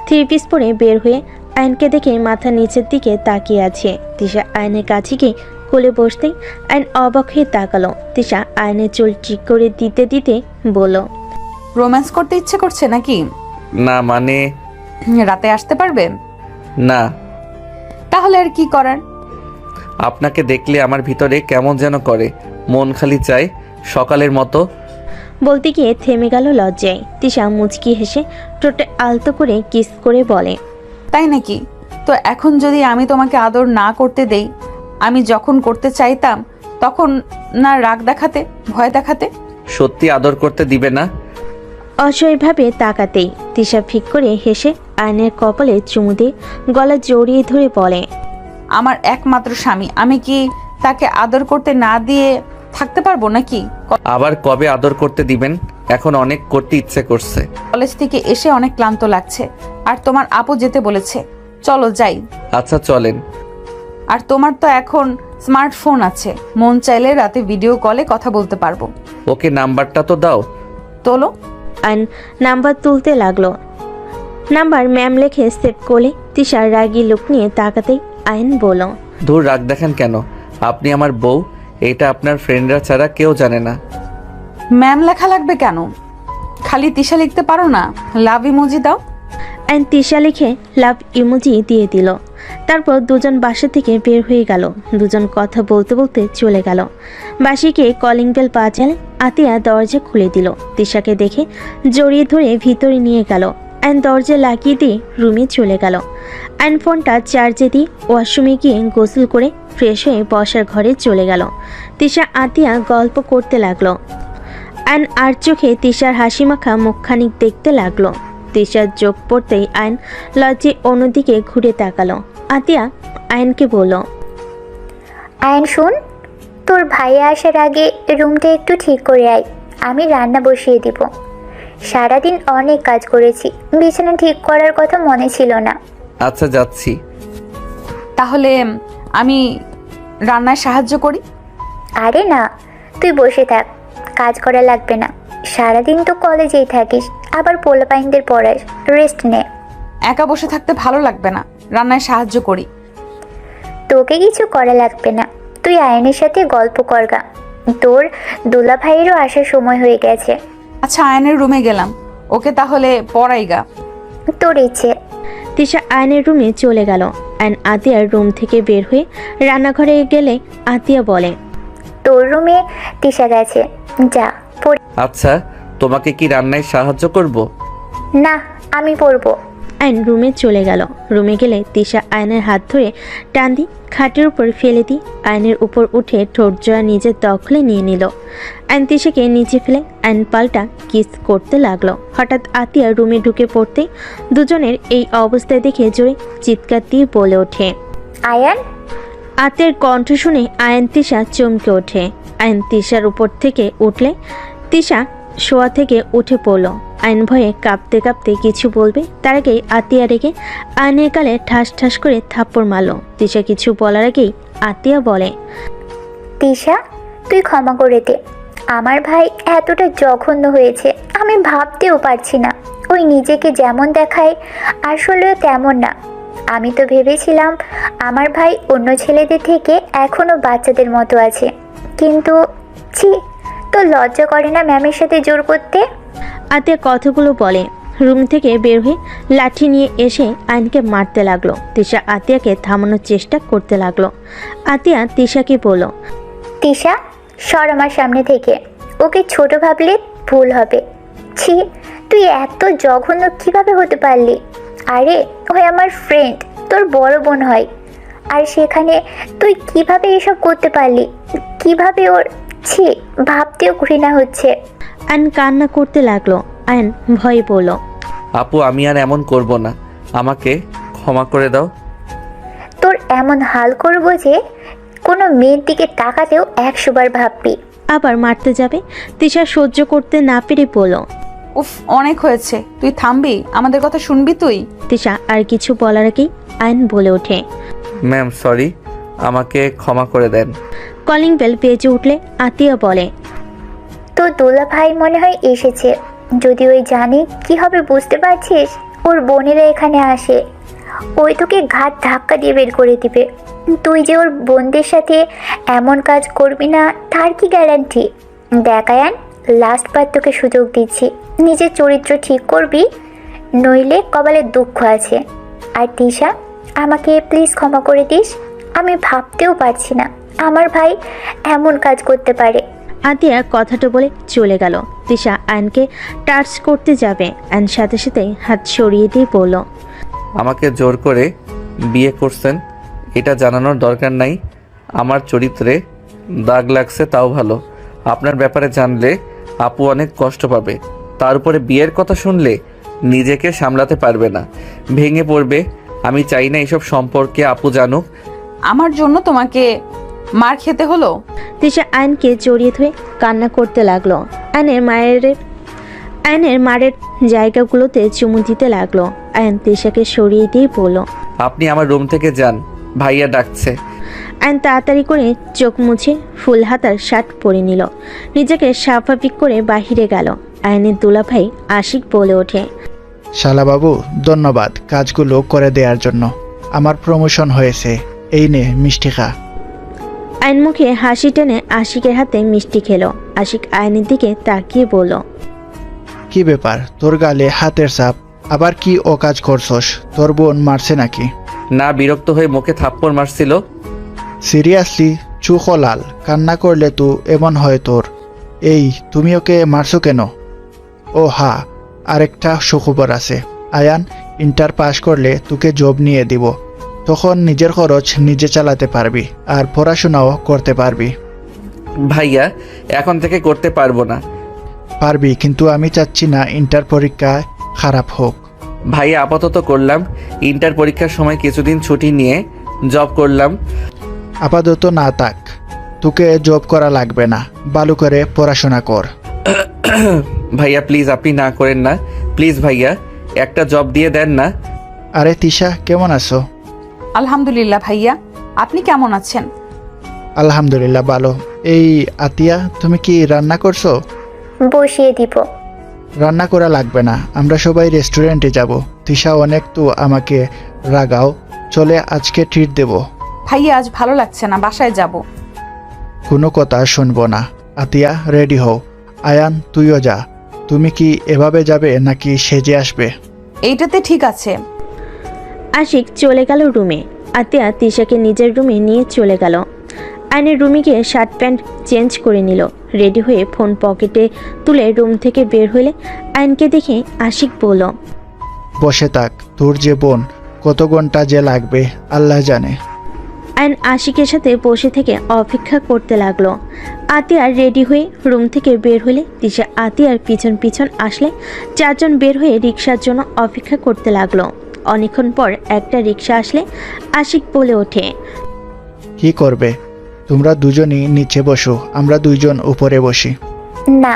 3 পিস পরে বের হয়ে আয়নকে দেখে মাথা নিচের দিকে তাকিয়ে আছে। তিশা আয়নের কাছে গিয়ে কোলে বসতেই আয়ন অবাক হয়ে তাকালো। তিশা আয়নের চুল ঠিক করে দিতে দিতে বলল। রোম্যান্স করতে ইচ্ছে করছে নাকি? না মানে রাতে আসতে পারবে? না, তাহলে আর কি করার। আপনাকে দেখলে আমার ভিতরে কেমন যেন করে, মন খালি চায় সকালের মতো। বলতে গিয়ে থেমে গেল লজ্জায়। তিশা মুচকি হেসে ঠোঁটে আলতো করে কিস করে বলে। তাই নাকি? তো এখন যদি আমি তোমাকে আদর না করতে দেই, আমি যখন করতে চাইতাম তখন না রাগ দেখাতে, ভয় দেখাতে? সত্যি আদর করতে দিবে না? অসহায়ভাবে তাকাতেই তিশা ফিক করে হেসে আয়নের কপালে চুমু দিয়ে গলা জড়িয়ে ধরে বলে। আমার একমাত্র স্বামী, আমি কি তাকে আদর করতে না দিয়ে থাকতে পারবো নাকি? আবার কবে আদর করতে দিবেন? এখন অনেক করতে ইচ্ছে করছে। কলেজ থেকে এসে অনেক ক্লান্ত লাগছে, আর তোমার আপু যেতে বলেছে, চলো যাই। আচ্ছা চলেন। আর তোমার তো এখন স্মার্টফোন আছে, মন চাইলে রাতে ভিডিও কলে কথা বলতে পারবো। ওকে নাম্বারটা তো দাও। তোলো। আয়ন নাম্বার তুলতে লাগলো। নাম্বার ম্যাম লিখে সেভ করলে তিশার রাগী লুক নিয়ে তাকাতেই আয়ন বলল। দূর রাগ দেখেন কেন? আপনি আমার বউ, এটা আপনার ফ্রেন্ডরা ছাড়া কেউ জানে না। ম্যাম লেখা লাগবে কেন? খালি তিশা লিখতে পারো না? লাভ ইমোজি দাও। আয়ন তিশা লিখে লাভ ইমোজি দিয়ে দিল। তারপর দুজন বাসা থেকে বের হয়ে গেল। দুজন কথা বলতে বলতে চলে গেল। বাসিকে কলিং বেল বাজালে আতিয়া দরজা খুলে দিল। তিশাকে দেখে জড়িয়ে ধরে ভিতরে নিয়ে গেল। আয়ন দরজা লাগিয়ে দিয়ে রুমে চলে গেল। আয়ন ফোনটা চার্জে দিয়ে ওয়াশরুমে গিয়ে গোসল করে ফ্রেশ হয়ে বসার ঘরে চলে গেল। তিশা আতিয়া গল্প করতে লাগলো। আয়ন আর চোখে তিশার হাসি মাখা মুখখানিক দেখতে লাগলো। তিশার চোখ পড়তেই আয়ন লজ্জে অন্যদিকে ঘুরে তাকালো। আতিয়া আয়নকে বলল। আয়ন শোন, তোর ভাইয়া আসার আগে রুমটা একটু ঠিক করে আয়, আমি রান্না বসিয়ে দিব। সারাদিন অনেক কাজ করেছি, বিছানা ঠিক করার কথা মনে ছিল না। আচ্ছা যাচ্ছি। তাহলে আমি রান্নায় সাহায্য করি? আরে না, তুই বসে থাক, কাজ করা লাগবে না। সারাদিন তো কলেজেই থাকিস, আবার পোলাপাইনদের পড়াস, রেস্ট নে। একা বসে থাকতে ভালো লাগবে না, রান্নায় সাহায্য করি। তোকে কিছু করা লাগবে না, তুই আয়নের সাথে গল্প করগা। তোর দুলা ভাইয়েরও আসার সময় হয়ে গেছে। আচ্ছা আয়নের রুমে গেলাম, ওকে তাহলে পড়াইগা। তোর ইচ্ছে। তিশা আয়নের রুমে চলে গেল। আয়ন আতিয়ার রুম থেকে বের হয়ে রান্নাঘরে গেলে আতিয়া বলে। তোর রুমে তিশা গেছে, যা পড়ে। আচ্ছা তোমাকে কি রান্নায় সাহায্য করব? না, আমি পড়বো। আয়ন রুমে চলে গেল। রুমে গেলে তিশা আয়নের হাত ধরে টান দি খাটের উপর ফেলে দি আয়নের উপর উঠে ঠোঁট জোড়া নিজের দখলে নিয়ে নিল। আয়ন তিশাকে নিচে ফেলে আয়ন পাল্টা কিস করতে লাগলো। হঠাৎ আতিয়া রুমে ঢুকে পড়তে দুজনের এই অবস্থায় দেখে জোরে চিৎকার দিয়ে বলে ওঠে। আয়ান। আতিয়ার কণ্ঠ শুনে আয়ন তিশা চমকে ওঠে। আয়ন তিশার উপর থেকে উঠলে তিশা শোয়া থেকে উঠে পড়ল। আয়ন ভয়ে কাঁপতে কাঁপতে কিছু বলবে, তার আগেই আতিয়া রেগে আয়নের গালে ঠাস ঠাস করে থাপ্পড় মারল। তিশা কিছু বলার আগেই আতিয়া বলে। তিশা, তুই ক্ষমা করে দে, আমার ভাই এতটা জঘন্য হয়েছে আমি ভাবতেও পারছি না। ওই নিজেকে যেমন দেখায় আসলেও তেমন না। আমি তো ভেবেছিলাম আমার ভাই অন্য ছেলেদের থেকে এখনো বাচ্চাদের মতো আছে, কিন্তু ছি, তোর লজ্জা করে না ম্যামের সাথে জোর করতে? আতিয়া কথাগুলো বলে রুম থেকে বের হয়ে লাঠি নিয়ে এসে আয়নকে মারতে লাগলো। তিশা আতিয়াকে থামানোর চেষ্টা করতে লাগলো। আতিয়া তিশাকে বলল। তিশা, সর আমার সামনে থেকে, ওকে ছোট ভাবলে ভুল হবে। ছি, তুই এত জঘন্য কিভাবে হতে পারলি? আরে ওই আমার ফ্রেন্ড, তোর বড় বোন হয়, আর সেখানে তুই কিভাবে এসব করতে পারলি? কিভাবে ওর, ছি, ভাবতেও ঘৃণা হচ্ছে। আয়ন কান্না করতে লাগলো। আয়ন ভয়ে বলল। আপু আমি আর এমন করব না, আমাকে ক্ষমা করে দাও। তোর এমন হাল করব যে কোনো মেয়ের দিকে তাকাতেও 100 বার ভাববি। আবার মারতে যাবে। তিশা সহ্য করতে না পেরে বলল। উফ, অনেক হয়েছে, তুই থামবি? আমাদের কথা শুনবি তুই? তিশা আর কিছু বলার আগেই আয়ন বলে ওঠে। ম্যাম সরি, আমাকে ক্ষমা করে দেন। কলিং বেল বেজে উঠলে আতিয়া বলে। তো দোলা ভাই মনে হয় এসেছে। যদি ওই জানে কি হবে বুঝতে পারছিস? ওর বোনেরা এখানে আসে, ওই তোকে ঘাট ধাক্কা দিয়ে বের করে দিবে। তুই যে ওর বোনদের সাথে এমন কাজ করবি না তার কি গ্যারান্টি? দেখ আয়ান, লাস্ট বার তোকে সুযোগ দিচ্ছি, নিজের চরিত্র ঠিক করবি, নইলে কপালে দুঃখ আছে। আর তিশা, আমাকে প্লিজ ক্ষমা করে দিস। আমি ভাবতেও পারছি না আমার ভাই এমন কাজ করতে পারে। আতিয়া কথাটা বলে চলে গেল। তিশা আয়নকে টাচ করতে যাবে, আয়ন সাথে সাথে হাত সরিয়ে দিয়ে বলল। আমাকে জোর করে বিয়ে করছেন, এটা জানানোর দরকার নাই। আমার চরিত্রে দাগ লাগছে তাও ভালো, আপনার ব্যাপারে জানলে আপু অনেক কষ্ট পাবে। তার উপরে বিয়ের কথা শুনলে নিজেকে সামলাতে পারবে না, ভেঙে পড়বে। আমি চাই না এসব সম্পর্কে আপু জানুক। আমার জন্য তোমাকে মার খেতে হলো? তিশা আয়নকে জড়িয়ে ধরে কান্না করতে লাগলো। আয়নের মারের জায়গাগুলোতে চুমু দিতে লাগলো। আয়ন তিশাকে সরিয়ে দিয়ে বলল। আপনি আমার রুম থেকে যান, ভাইয়া ডাকছে। আয়ন তাড়াতাড়ি করে চোখ মুছে ফুল হাতার শার্ট পরে নিল, নিজেকে স্বাভাবিক করে বাহিরে গেল। আয়নের দুলাভাই আশিক বলে ওঠে। শালাবাবু ধন্যবাদ কাজগুলো করে দেওয়ার জন্য। আমার প্রমোশন হয়েছে, এই নে মিষ্টি খা। আয়ন মুখে হাসি টেনে আশিকের হাতে মিষ্টি খেলো। আশিক আয়নের দিকে তাকিয়ে বলল। কি ব্যাপার, তোর গালে হাতের ছাপ, আবার কি ও কাজ করছস? তোর বোন মারছে নাকি? না, বিরক্ত হয়ে মুখে থাপ্পড় মারছিল। সিরিয়াসলি? চোখ লাল, কান্না করলে তো এমন হয় তোর। এই তুমি ওকে মারছো কেন? ও হা, আরেকটা সুখবর আছে। আয়ান ইন্টার পাস করলে তোকে জব নিয়ে দিব, তখন নিজের খরচ নিজে চালাতে পারবি আর পড়াশোনাও করতে পারবি। ভাইয়া এখন থেকে করতে পারবো না। পারবি, কিন্তু আমি চাচ্ছি না ইন্টার পরীক্ষায় খারাপ হোক। ভাইয়া আপাতত করলাম, ইন্টার পরীক্ষার সময় কিছুদিন ছুটি নিয়ে জব করলাম। আপাতত না থাক, তোকে জব করা লাগবে না, ভালো করে পড়াশোনা কর। ভাইয়া প্লিজ, আপনি না করেন না, প্লিজ ভাইয়া একটা জব দিয়ে দেন না। আরে তিশা, কেমন আছো? আলহামদুলিল্লাহ ভাইয়া, আপনি কেমন আছেন? আলহামদুলিল্লাহ ভালো। এই আতিয়া, তুমি কি রান্না করছো? বসিয়ে দিব। রান্না করা লাগবে না, আমরা সবাই রেস্টুরেন্টে যাব। তিশা অনেক তো আমাকে রাগাও, চলে আজকে ট্রিট দেব। ভাইয়া আজ ভালো লাগছে না, বাসায় যাব। কোনো কথা শুনবো না। আতিয়া রেডি হও। আয়ান তুইও যা। তুমি কি এভাবে যাবে নাকি সেজে আসবে? এইটাতে ঠিক আছে। আশিক চলে গেল রুমে। আতিয়া তিশাকে নিজের রুমে নিয়ে চলে গেল। আয়নের রুমে গিয়ে শার্ট প্যান্ট চেঞ্জ করে নিল। রেডি হয়ে ফোন পকেটে তুলে রুম থেকে বের হলে আয়নকে দেখে আশিক বলল। বসে থাক, তোর যে বোন কত ঘন্টা যে লাগবে আল্লাহ জানে। আয়ন আশিকের সাথে বসে থেকে অপেক্ষা করতে লাগলো। আতিয়ার রেডি হয়ে রুম থেকে বের হলে তিশা আতিয়ার পিছন পিছন আসলে চারজন বের হয়ে রিক্সার জন্য অপেক্ষা করতে লাগলো। অনেকক্ষণ পর একটা রিক্সা আসলে আশিক বলে ওঠে। কি করবে? তোমরা দুজনই নিচে বসো, আমরা দুইজন উপরে বসি। না,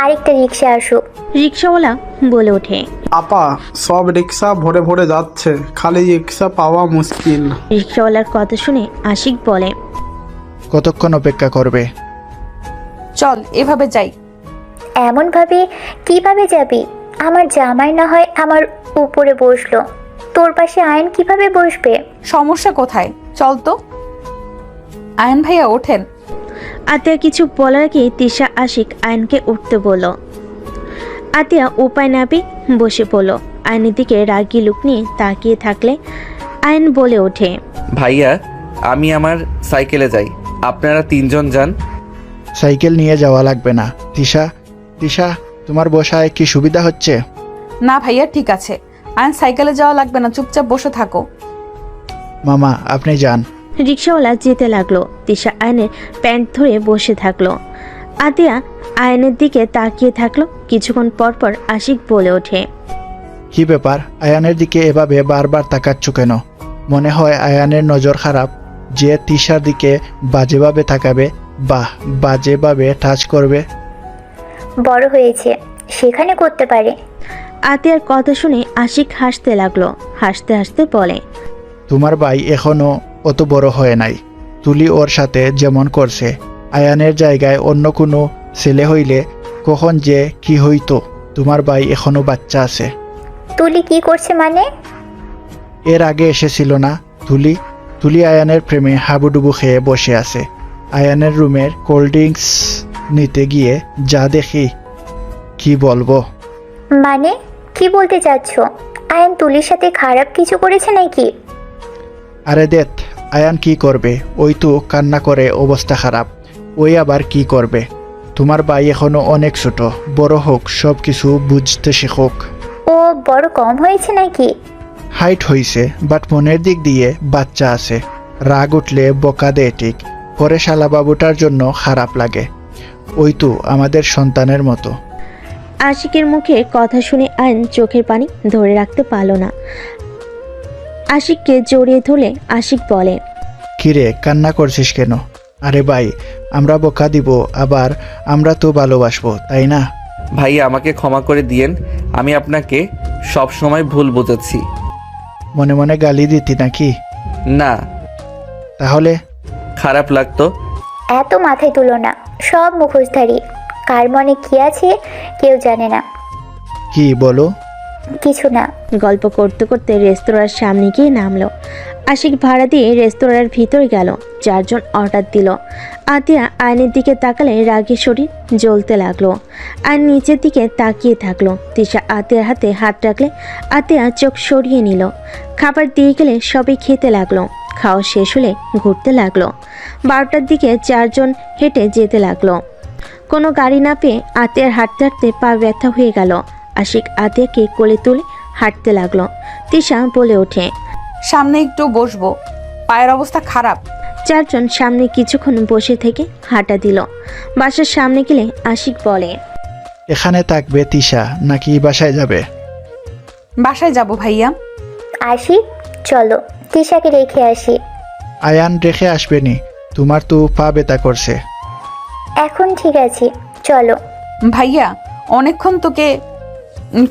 আরেকটা রিক্সা আসুক। রিক্সাওয়ালা বলে ওঠে। আপা, সব রিক্সা ভরে ভরে যাচ্ছে, খালি রিক্সা পাওয়া মুশকিল। রিক্সাওয়ালার কথা শুনে আশিক বলে। কতক্ষণ অপেক্ষা করবে? চল এভাবে যাই। এমন ভাবে কিভাবে যাবি? আমার জামাই না হয় আমার উপরে বসলো, তোর পাশে আয়ন কিভাবে বসবে? সমস্যা কোথায়? চল তো। আয়ন ভাইয়া ওঠেন। আতিয়া কিছু বলার আগে তিশা আশিক আয়নকে উঠতে বলল। আতিয়া উপায় না পেয়ে বসে পড়ল। আয়নের দিকে রাগি লুক নিয়ে তাকিয়ে থাকলে আয়ন বলে ওঠে। ভাইয়া আমি আমার সাইকেলে যাই, আপনারা তিনজন যান। সাইকেল নিয়ে যাওয়া লাগবে না। তিশা, তিশা তোমার বসায় কি সুবিধা হচ্ছে? না ভাইয়া ঠিক আছে, আয়ন সাইকেলে যাওয়া লাগবে না, চুপচাপ বসে থাকো। মামা আপনি যান। রিক্সাওয়ালা যেতে লাগলো। তিশা আয়নের প্যান্ট ধরে বসে থাকলো। আতিয়া আয়নের দিকে তাকিয়ে থাকলো। কিছুক্ষণ পর পর আশিক বলে ওঠে। কি ব্যাপার, আয়ানের দিকে এভাবে বারবার তাকাচ্ছ কেন? মনে হয় আয়ানের নজর খারাপ যে তিশার দিকে বাজেভাবে তাকাবে বা বাজেভাবে টাচ করবে? বড় হয়েছে, সেখানে করতে পারে। আতিয়ার কথা শুনে আশিক হাসতে লাগলো। হাসতে হাসতে বলে, তোমার ভাই এখনো অত বড় হয় নাই। তুলি ওর সাথে যেমন করছে, আয়ানের জায়গায় অন্য কোনো ছেলে হইলে কখন যে কি হইতো। তোমার ভাই এখনো বাচ্চা আছে। তুলি কি করছে মানে? এর আগে এসেছিল না তুলি? তুলি আয়ানের প্রেমে হাবুডুবু খেয়ে বসে আছে। আয়ানের রুমের কোল্ড ড্রিঙ্কস নিতে গিয়ে যা দেখি কি বলবো। মানে কি বলতে চাচ্ছ? আয়ান তুলির সাথে খারাপ কিছু করেছে নাকি? আরে দেখ, আয়ান কি করবে? ওই তো কান্না করে অবস্থা খারাপ। ওই আবার কি করবে? তোমার ভাই এখনো অনেক ছোট, বড় হোক, সব কিছু বুঝতে শেখুক। ও বড় কম হয়েছে নাকি? হাইট হইছে, বাট মনের দিক দিয়ে বাচ্চা আছে। রাগ উঠলে বকা দেয় ঠিক, পরে শালাবাবুটার জন্য খারাপ লাগে। ওই তো আমাদের সন্তানের মতো। আশিকের মুখে কথা শুনে আয়ন চোখের পানি ধরে রাখতে পারল না। আশিককে জড়িয়ে ধরলে আশিক বলে, কিরে, কান্না করছিস কেন? আরে ভাই, আমরা বকা দিব, আবার আমরা তো ভালোবাসবো, তাই না? ভাইয়া আমাকে ক্ষমা করে দিয়েন, আমি আপনাকে সব সময় ভুল বুঝেছি। মনে মনে গালি দিতি নাকি? না, তাহলে খারাপ লাগতো। এত মাথায় তুলো না, সব মুখোশধারী। কার মনে কি আছে কেউ জানে না। কি বলো? কিছু না। গল্প করতে করতে রেস্তোরাঁর সামনে গিয়ে নামলো। আশিক ভাড়া দিয়ে রেস্তোরাঁর ভিতরে গেল। 4 জন অর্ডার দিল। আতিয়া আয়নের দিকে তাকালে রাগে শরীর জ্বলতে লাগলো। আর নিচের দিকে তাকিয়ে থাকলো। তিশা আতিয়ার হাতে হাত রাখলে আতিয়া চোখ সরিয়ে নিল। খাবার দিয়ে গেলে সবাই খেতে লাগলো। খাওয়া শেষ হলে ঘুরতে লাগলো। 12টার দিকে 4 জন হেঁটে যেতে লাগলো। কোনো গাড়ি না পেয়ে আতিয়ার হাঁটতে হাঁটতে পা ব্যথা হয়ে গেল। আশিক আতিয়াকে কোলে তুলে হাঁটতে লাগলো। তিশা বলে ওঠে, সামনে একটু বসবো, পায়ের অবস্থা খারাপ। 4 জন সামনে কিছুক্ষণ বসে থেকে হাঁটা দিল। বাসার সামনে গেলে আশিক বলে, এখানে থাকবে তিশা নাকি বাসায় যাবে? বাসায় যাব ভাইয়া। আসি, চলো তিশাকে রেখে আসি। আয়ান রেখে আসবেনি, তোমার তো পা ব্যথা করছে। এখন ঠিক আছে, চলো। ভাইয়া অনেকক্ষণ তোকে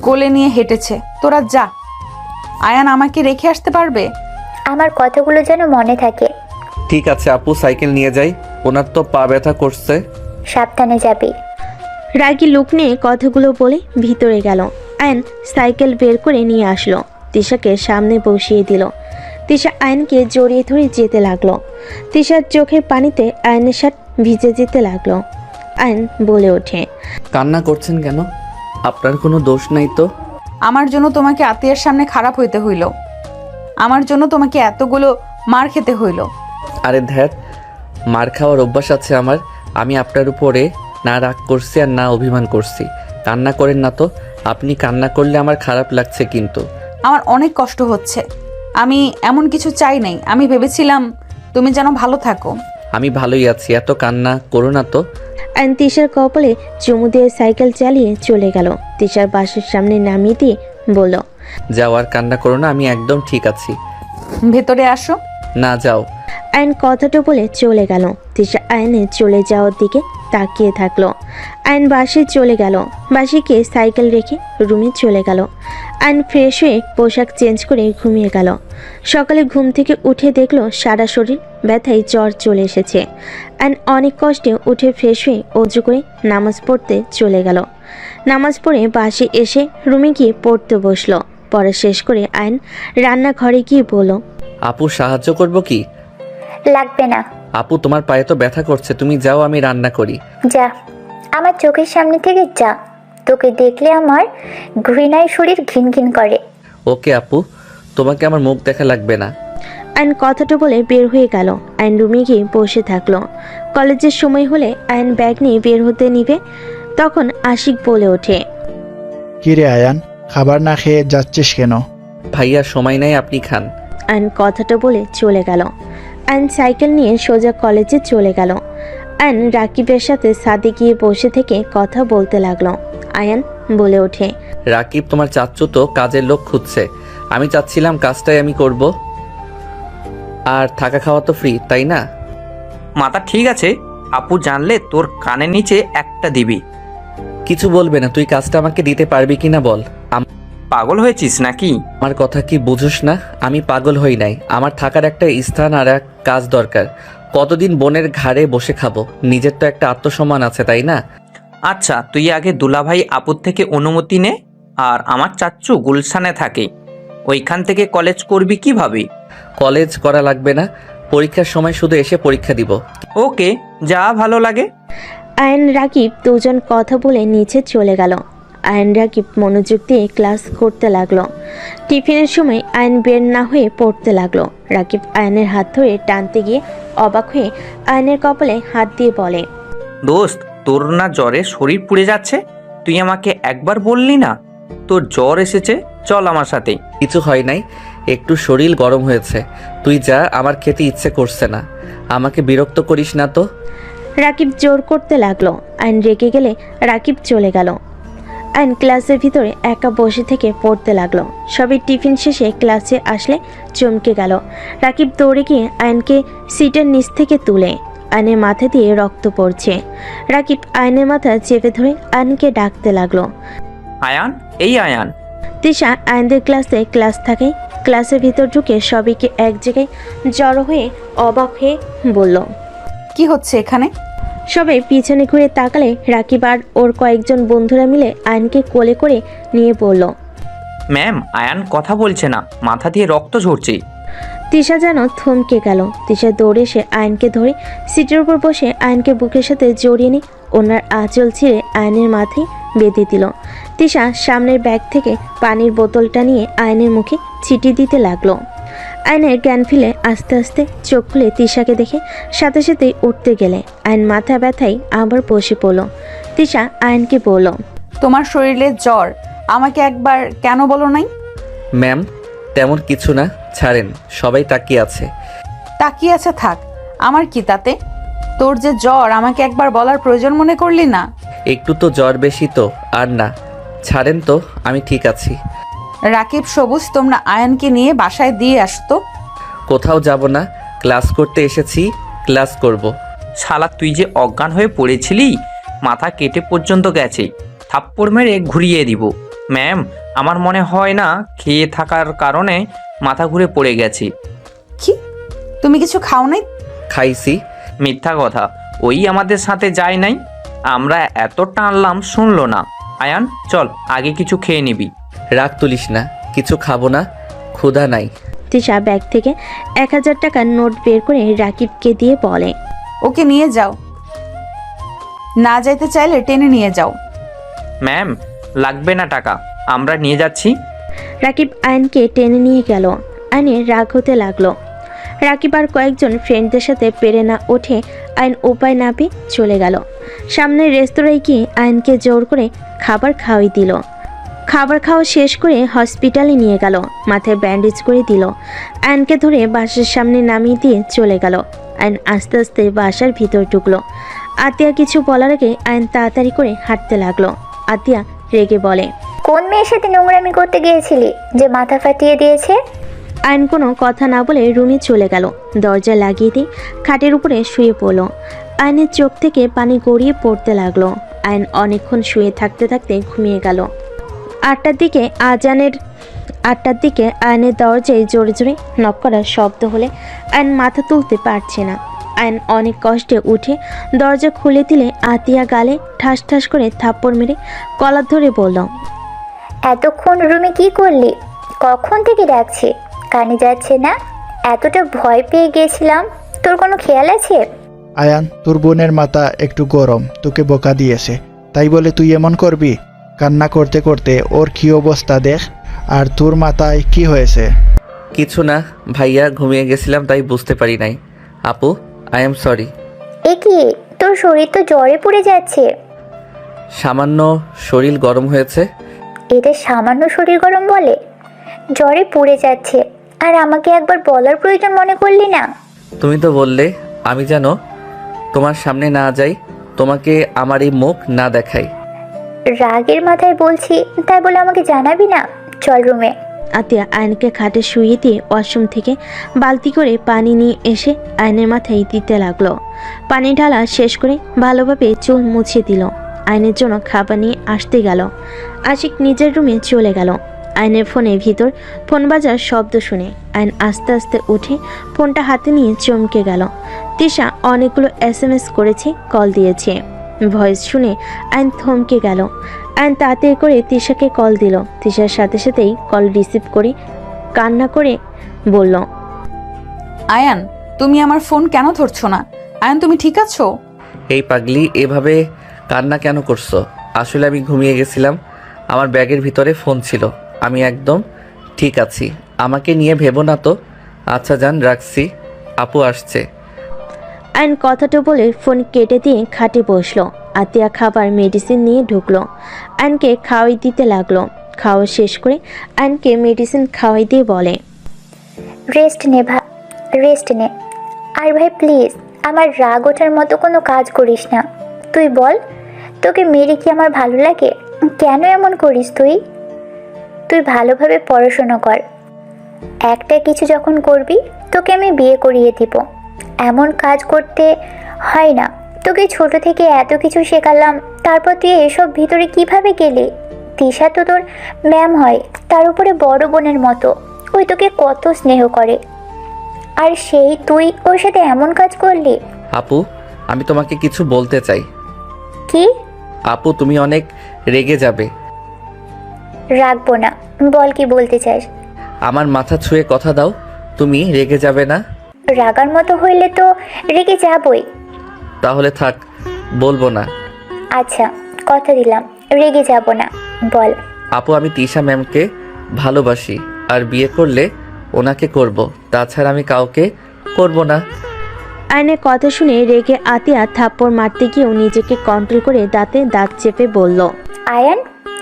কোলে নিয়ে হেঁটেছে, তোরা যা। আয়ান আমাকে রেখে আসতে পারবে? আমার কথাগুলো যেন মনে থাকে। ঠিক আছে আপু, সাইকেল নিয়ে যাই, ওনার তো পা ব্যথা করছে। সাবধানে যাবি। রাগী লোক নিয়ে কথাগুলো বলে ভিতরে গেল। আয়ন সাইকেল বের করে নিয়ে আসলো। তিশাকে সামনে বসিয়ে দিল। তিশা আয়নকে জড়িয়ে ধরে যেতে লাগলো। তিশার চোখের পানিতে আয়নের শার্ট ভিজে যেতে লাগলো। আয়ন বলে ওঠে, কান্না করছেন কেন? আপনার কোনো দোষ নাই তো। আমার জন্য তোমাকে আত্মীয়ের সামনে খারাপ হইতে হইল, আমার জন্য তোমাকে এতগুলো মার খেতে হইল। আরে ধ্যাত, মার খাওয়ার অভ্যাস আছে আমার। আমি আপনার উপরে না রাগ করছি আর না অভিমান করছি। কান্না করেন না তো। আপনি কান্না করলে আমার খারাপ লাগছে কিন্তু। আমার অনেক কষ্ট হচ্ছে। আমি এমন কিছু চাই নাই। আমি ভেবেছিলাম তুমি যেন ভালো থাকো। আমি ভালোই আছি, এত কান্না করো না তো। আয়ন তিশার কপালে চুমু দিয়ে সাইকেল চালিয়ে চলে গেল। তিশার বাসের সামনে নামিয়ে দিয়ে বলল, যাও আর কান্না করো না, আমি একদম ঠিক আছি। ভেতরে আসো। না, যাও। আয়ন কথাটা বলে চলে গেল। তিশা আয়নের চলে যাওয়ার দিকে তাকিয়ে থাকলো। আয়ন বাসে চলে গেল। বাসিকে সাইকেল রেখে রুমে চলে গেল। আয়ন ফ্রেশ হয়ে পোশাক চেঞ্জ করে ঘুমিয়ে গেল। সকালে ঘুম থেকে উঠে দেখলো সারা শরীর ব্যথায় জ্বর চলে এসেছে। আয়ন অনেক কষ্টে উঠে ফ্রেশ হয়ে অজু করে নামাজ পড়তে চলে গেল। নামাজ পড়ে বাসে এসে রুমে গিয়ে পড়তে বসলো। পড়া শেষ করে আয়ন রান্নাঘরে গিয়ে বলল, আপু সাহায্য করবো কি? লাগবে না। আপু তোমার পায়ে তো ব্যথা করছে, তুমি যাও, আমি রান্না করি। যা, আমার চোখের সামনে থেকে যা। তোকে দেখলে আমার ঘৃণায় শরীর ঘিন ঘিন করে। ওকে আপু, তোমাকে আমার মুখ দেখা লাগবে না। আয়ন কথাটা বলে বের হয়ে গেল। আয়ন রুমে গিয়ে বসে থাকলো। কলেজের সময় হলে আয়ন ব্যাগ নিয়ে বের হতে নিবে, তখন আশিক বলে ওঠে, কিরে আয়ান, খাবার না খেয়ে যাচ্ছিস কেন? ভাইয়া সময় নাই, আপনি খান। আয়ন কথাটা বলে চলে গেল। আয়ন সাইকেল নিয়ে সোজা কলেজে চলে গেল। আয়ন রাকিবের সাথে ছাদে গিয়ে বসে থেকে কথা বলতে লাগলো। আয়ান বলে ওঠে, রাকিব, তোমার চাচ্চু তো কাজের লোক খুঁজছে। আমি চাচ্ছিলাম কাজটাই আমি করব। আর থাকা খাওয়া তো ফ্রি, তাই না? মাথা ঠিক আছে, আপু জানলে তোর কানের নিচে একটা দিবি। কিছু বলবে না, তুই কাজটা আমাকে দিতে পারবি কিনা বল। পাগল হয়েছিস নাকি? আমার কথা কি বুঝোস না? আমি পাগল হই নাই, আমার থাকার একটা স্থান আর এক কাজ দরকার। কতদিন বোনের ঘাড়ে বসে খাবো? নিজের তো একটা আত্মসম্মান আছে, তাই না? আচ্ছা, তুই আগে দুলাভাই আপুর থেকে অনুমতি নে। আর আমার চাচ্চু গুলশানে থাকে, ওইখান থেকে কলেজ করবি কিভাবে? কলেজ করা লাগবে না, পরীক্ষার সময় শুধু এসে পরীক্ষা দিব। ওকে, যা ভালো লাগে। আয়ন রাকিব দুজন কথা বলে নিচে চলে গেল। আয়ন রাকিব মনোযোগ দিয়ে ক্লাস করতে লাগলো। টিফিনের সময় আয়ন বের না হয়ে পড়তে লাগলো। রাকিব আয়নের হাত ধরে টানতে গিয়ে অবাক হয়ে আয়নের কপালে হাত দিয়ে বলে, দোস্ত, তোর না জ্বরে শরীর পুড়ে যাচ্ছে? তুই আমাকে একবার বললি না তোর জ্বর এসেছে? চল আমার সাথে। কিছু হয় নাই, একটু শরীর গরম হয়েছে। তুই যা, আমার খেতে ইচ্ছে করছে না। আমাকে বিরক্ত করিস না তো। রাকিব জোর করতে লাগলো। আয়ন রেগে গেলে রাকিব চলে গেল। আয়ন ক্লাসের ভিতরে একা বসে থেকে পড়তে লাগলো। সবাই টিফিন শেষে ক্লাসে আসলে চমকে গেল। রাকিব দৌড়ে গিয়ে আয়নকে সিটের নিচ থেকে তুলে আয়নের মাথা দিয়ে রক্ত পড়ছে। রাকিব আয়নের মাথা চেপে ধরে আয়নকে ডাকতে লাগলো। আয়ান, এই আয়ান। তিশা আয়নদের ক্লাস থাকে। ক্লাসের ভিতর ঢুকে সবাইকে এক জায়গায় জড়ো হয়ে অবাক হয়ে বলল, কি হচ্ছে এখানে? সবাই পিছনে ঘুরে তাকালে রাকিব আর ওর কয়েকজন বন্ধুরা মিলে আয়নকে কোলে করে নিয়ে পড়ল। ম্যাম, আয়ান কথা বলছে না, মাথা দিয়ে রক্ত ঝরছে। তিশা যেন থমকে গেল। তিশা দৌড়ে এসে আয়নকে ধরে সিটের উপর বসে আয়নকে বুকের সাথে জড়িয়ে নিয়ে ওনার আঁচল ছিঁড়ে আয়নের মাথায় বেঁধে দিল। তিশা সামনের ব্যাগ থেকে পানির বোতলটা নিয়ে আয়নের মুখে ছিটি দিতে লাগলো। আয়নের জ্ঞান ফিরে আস্তে আস্তে চোখ খুলে তিশাকে দেখে সাথে সাথেই উঠতে গেলে আয়ন মাথা ব্যথায় আবার বসে পড়ল। তিশা আয়নকে বলল, তোমার শরীরে জ্বর, আমাকে একবার কেন বলো নাই? ম্যাম, তেমন কিছু না, ছাড়েন। সবাই তাকিয়ে আছে। তাকিয়ে আছে থাক, আমার কি তাতে? তোর যে জ্বর, আমাকে একবার বলার প্রয়োজন মনে করলি না? একটু তো জ্বর বেশি তো, আর না, ছাড়েন তো, আমি ঠিক আছি। রাকিব, সবুজ, তোমরা আয়নকে নিয়ে বাসায় দিয়ে আসতো। কোথাও যাব না, ক্লাস করতে এসেছি, ক্লাস করব। শালা, তুই যে অজ্ঞান হয়ে পড়েছিলি, মাথা কেটে পর্যন্ত গেছে। থাপ্পড় মেরে ঘুরিয়ে দিব। ম্যাম, আমার মনে হয় না খেয়ে থাকার কারণে মাথা ঘুরে পড়ে গেছে। কি, তুমি কিছু খাও নাই? খাইছি। মিথ্যা কথা, ওই আমাদের সাথে যায় নাই। আমরা এত টানলাম, শুনলো না। আয়ান, চল, আগে কিছু খেয়ে নিবি। রাগ তুলিস না, কিছু খাবো না, ক্ষুধা নাই। তিশা ব্যাগ থেকে 1000 টাকার নোট বের করে রাকিবকে দিয়ে বলে, ওকে নিয়ে যাও, না যাইতে চাইলে টেনে নিয়ে যাও। ম্যাম, লাগবে না টাকা, আমরা নিয়ে যাচ্ছি। রাকিব আয়নকে টেনে নিয়ে গেল। আয়নের রাগ হতে লাগলো। রাকিব আর কয়েকজন ফ্রেন্ডদের সাথে পেরে না ওঠে আয়ন উপায় না পেয়ে চলে গেল। সামনের রেস্তোরাঁয় গিয়ে আয়নকে জোর করে খাবার খাওয়াই দিল। খাবার খাওয়া শেষ করে হসপিটালে নিয়ে গেল, মাথায় ব্যান্ডেজ করে দিল। আয়নকে ধরে বাসার সামনে নামিয়ে দিয়ে চলে গেল। আয়ন আস্তে আস্তে বাসার ভিতর ঢুকলো। আতিয়া কিছু বলার আগে আয়ন তাড়াতাড়ি করে হাঁটতে লাগলো। আতিয়া রেগে বলে, কোন মেয়ের সাথে নোংরামি করতে গিয়েছিলি যে মাথা ফাটিয়ে দিয়েছে? আয়ন কোনো কথা না বলে রুমে চলে গেল। দরজা লাগিয়ে দিয়ে খাটের উপরে শুয়ে পড়ল। আয়নের চোখ থেকে পানি গড়িয়ে পড়তে লাগলো। আয়ন অনেকক্ষণ শুয়ে থাকতে থাকতে ঘুমিয়ে গেল। 8টার দিকে আয়নের দরজায় জোরে জোরে নক করার শব্দ হলে আয়ন মাথা তুলতে পারছে না। আয়ন অনেক কষ্টে উঠে দরজা খুলে দিলে আতিয়া গালে ঠাস ঠাস করে থাপ্পড় মেরে কলার ধরে বলল, এতক্ষণ রুমে কি করলি? কখন থেকে ডাকছি, কানে যাচ্ছে না? এতটা ভয় পেয়ে গেছিলাম, তোর কোনো খেয়াল আছে? আয়ান, তোর বোনের মাথা একটু গরম, তোকে বোকা দিয়েছে, তাই বলে তুই এমন করবি? কান্না করতে করতে ওর কি অবস্থা দেখ। আর তোর মাথায় কি হয়েছে? কিছু না ভাইয়া, ঘুমিয়ে গেছিলাম তাই বুঝতে পারি নাই। আপু, আই এম সরি। এ কি, তোর শরীর তো জ্বরে পুড়ে যাচ্ছে। সামান্য শরীর গরম হয়েছে। এটা সামান্য শরীর গরম বলে? জ্বরে পুড়ে যাচ্ছে আর আমাকে একবার বলার প্রয়োজন মনে করলি না? তুমি তো বললে আমি যেন তোমার সামনে না যাই, তোমাকে আমার এই মুখ না দেখাই। রাগের মাথায় বলছি, তাই বলে আমাকে জানাবি না? চল রুমে। আতিয়া আয়নকে খাটে শুইয়ে দিয়ে ওয়াশরুম থেকে বালতি করে পানি নিয়ে এসে আয়নের মাথায় দিতে লাগলো। পানি ঢালা শেষ করে ভালোভাবে চুল মুছে দিল। আয়নের জন্য খাবার নিয়ে আসতে গেল। আশিক নিজের রুমে চলে গেল। আয়নের ফোনের ভিতর ফোন বাজার শব্দ শুনে আয়ন আস্তে আস্তে উঠে ফোনটা হাতে নিয়ে চমকে গেল। তিশা অনেকগুলো SMS করেছে, কল দিয়েছে। ভয়েস শুনে আয়ন থমকে গেল। আয়ন তাড়াতাড়ি করে তিশাকে কল দিল। তিশার সাথে সাথেই কল রিসিভ করে কান্না করে বলল, আয়ান, তুমি আমার ফোন কেন ধরছো না? আয়ান, তুমি ঠিক আছো? এই পাগলি, এভাবে কান্না কেন করছো? আসলে আমি ঘুমিয়ে গেছিলাম, আমার ব্যাগের ভিতরে ফোন ছিল, আমি একদম ঠিক আছি, আমাকে নিয়ে ভেবো না তো। আচ্ছা জান, রাখছি, আপু আসছে। আয়ন কথাটা বলে ফোন কেটে দিয়ে খাটে বসলো। আতিয়া খাবার মেডিসিন নিয়ে ঢুকলো। আয়নকে খাওয়াই দিতে লাগলো। খাওয়া শেষ করে আয়নকে মেডিসিন খাওয়াই দিয়ে বলে, রেস্ট নে রেস্ট নে। আর ভাই প্লিজ, আমার রাগ ওঠার মতো কোনো কাজ করিস না। তুই বল, তোকে মেরে কি আমার ভালো লাগে? কেন এমন করিস তুই? তুই ভালোভাবে পড়াশোনা কর। একটা কিছু যখন করবি, তোকে আমি বিয়ে করিয়ে দিব। এমন কাজ করতে হয় না। তোকে ছোট থেকে এত কিছু শেখালাম, তারপর তুই এসব ভিতরে কিভাবে গেলি? তিশা তো তোর ম্যাম হয়, তার উপরে বড় বোনের মতো। ওই তোকে কত স্নেহ করে, আর সেই তুই ওর সাথে এমন কাজ করলি। আপু, আমি তোমাকে কিছু বলতে চাই। কি? আপু, তুমি অনেক রেগে যাবে। রাখবো না, বল কি বলতে চাস। আমার মাথা ছুঁয়ে কথা দাও, তুমি রেগে যাবে না। রাগার মতো হইলে তো রেগে যাবই। তাহলে থাক, বলবো না। আচ্ছা, কথা দিলাম, রেগে যাব না, বল। আপু, আমি তিশা ম্যামকে ভালোবাসি, আর বিয়ে করলে ওনাকে করব, তাছাড়া আমি কাউকে করব না। আয়নের কথা শুনে রেগে আতিয়া থাপ্পড় মারতে গিয়েও নিজেকে কন্ট্রোল করে দাঁতে দাঁত চেপে বলল, আয়ান,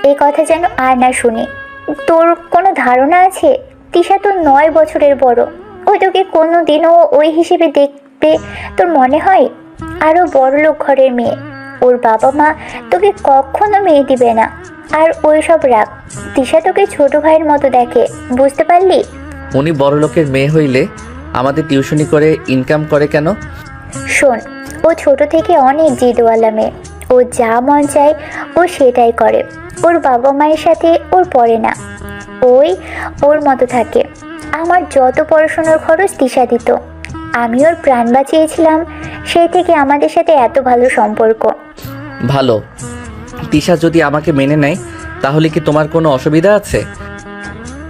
এই কথা যেন আর না শুনি। তোর কোনো ধারণা আছে? তিশা তো 9 বছরের বড়। ওই তোকে কোনো দিনও ওই হিসেবে দেখতে তোর মনে হয়? আরও বড়লোক ঘরের মেয়ে, ওর বাবা মা তোকে কখনো মেয়ে দিবে না। আর ওই সব রাগ, তিশা তোকে ছোট ভাইয়ের মতো দেখে, বুঝতে পারলি? উনি বড় লোকের মেয়ে হইলে আমাদের টিউশনি করে ইনকাম করে কেন? শোন, ও ছোট থেকে অনেক জিদওয়ালা মেয়ে। ও যা মন চায় ও সেটাই করে। ওর বাবা মায়ের সাথে ওর পড়ে না, ওর মতো থাকে। আমার যত পড়াশোনার খরচ তিশা দিত। আমি ওর প্রাণ বাঁচিয়েছিলাম, সেই থেকে আমাদের সাথে এত ভালো সম্পর্ক। ভালো। তিশা যদি আমাকে মেনে নেয়, তাহলে কি তোমার কোনো অসুবিধা আছে?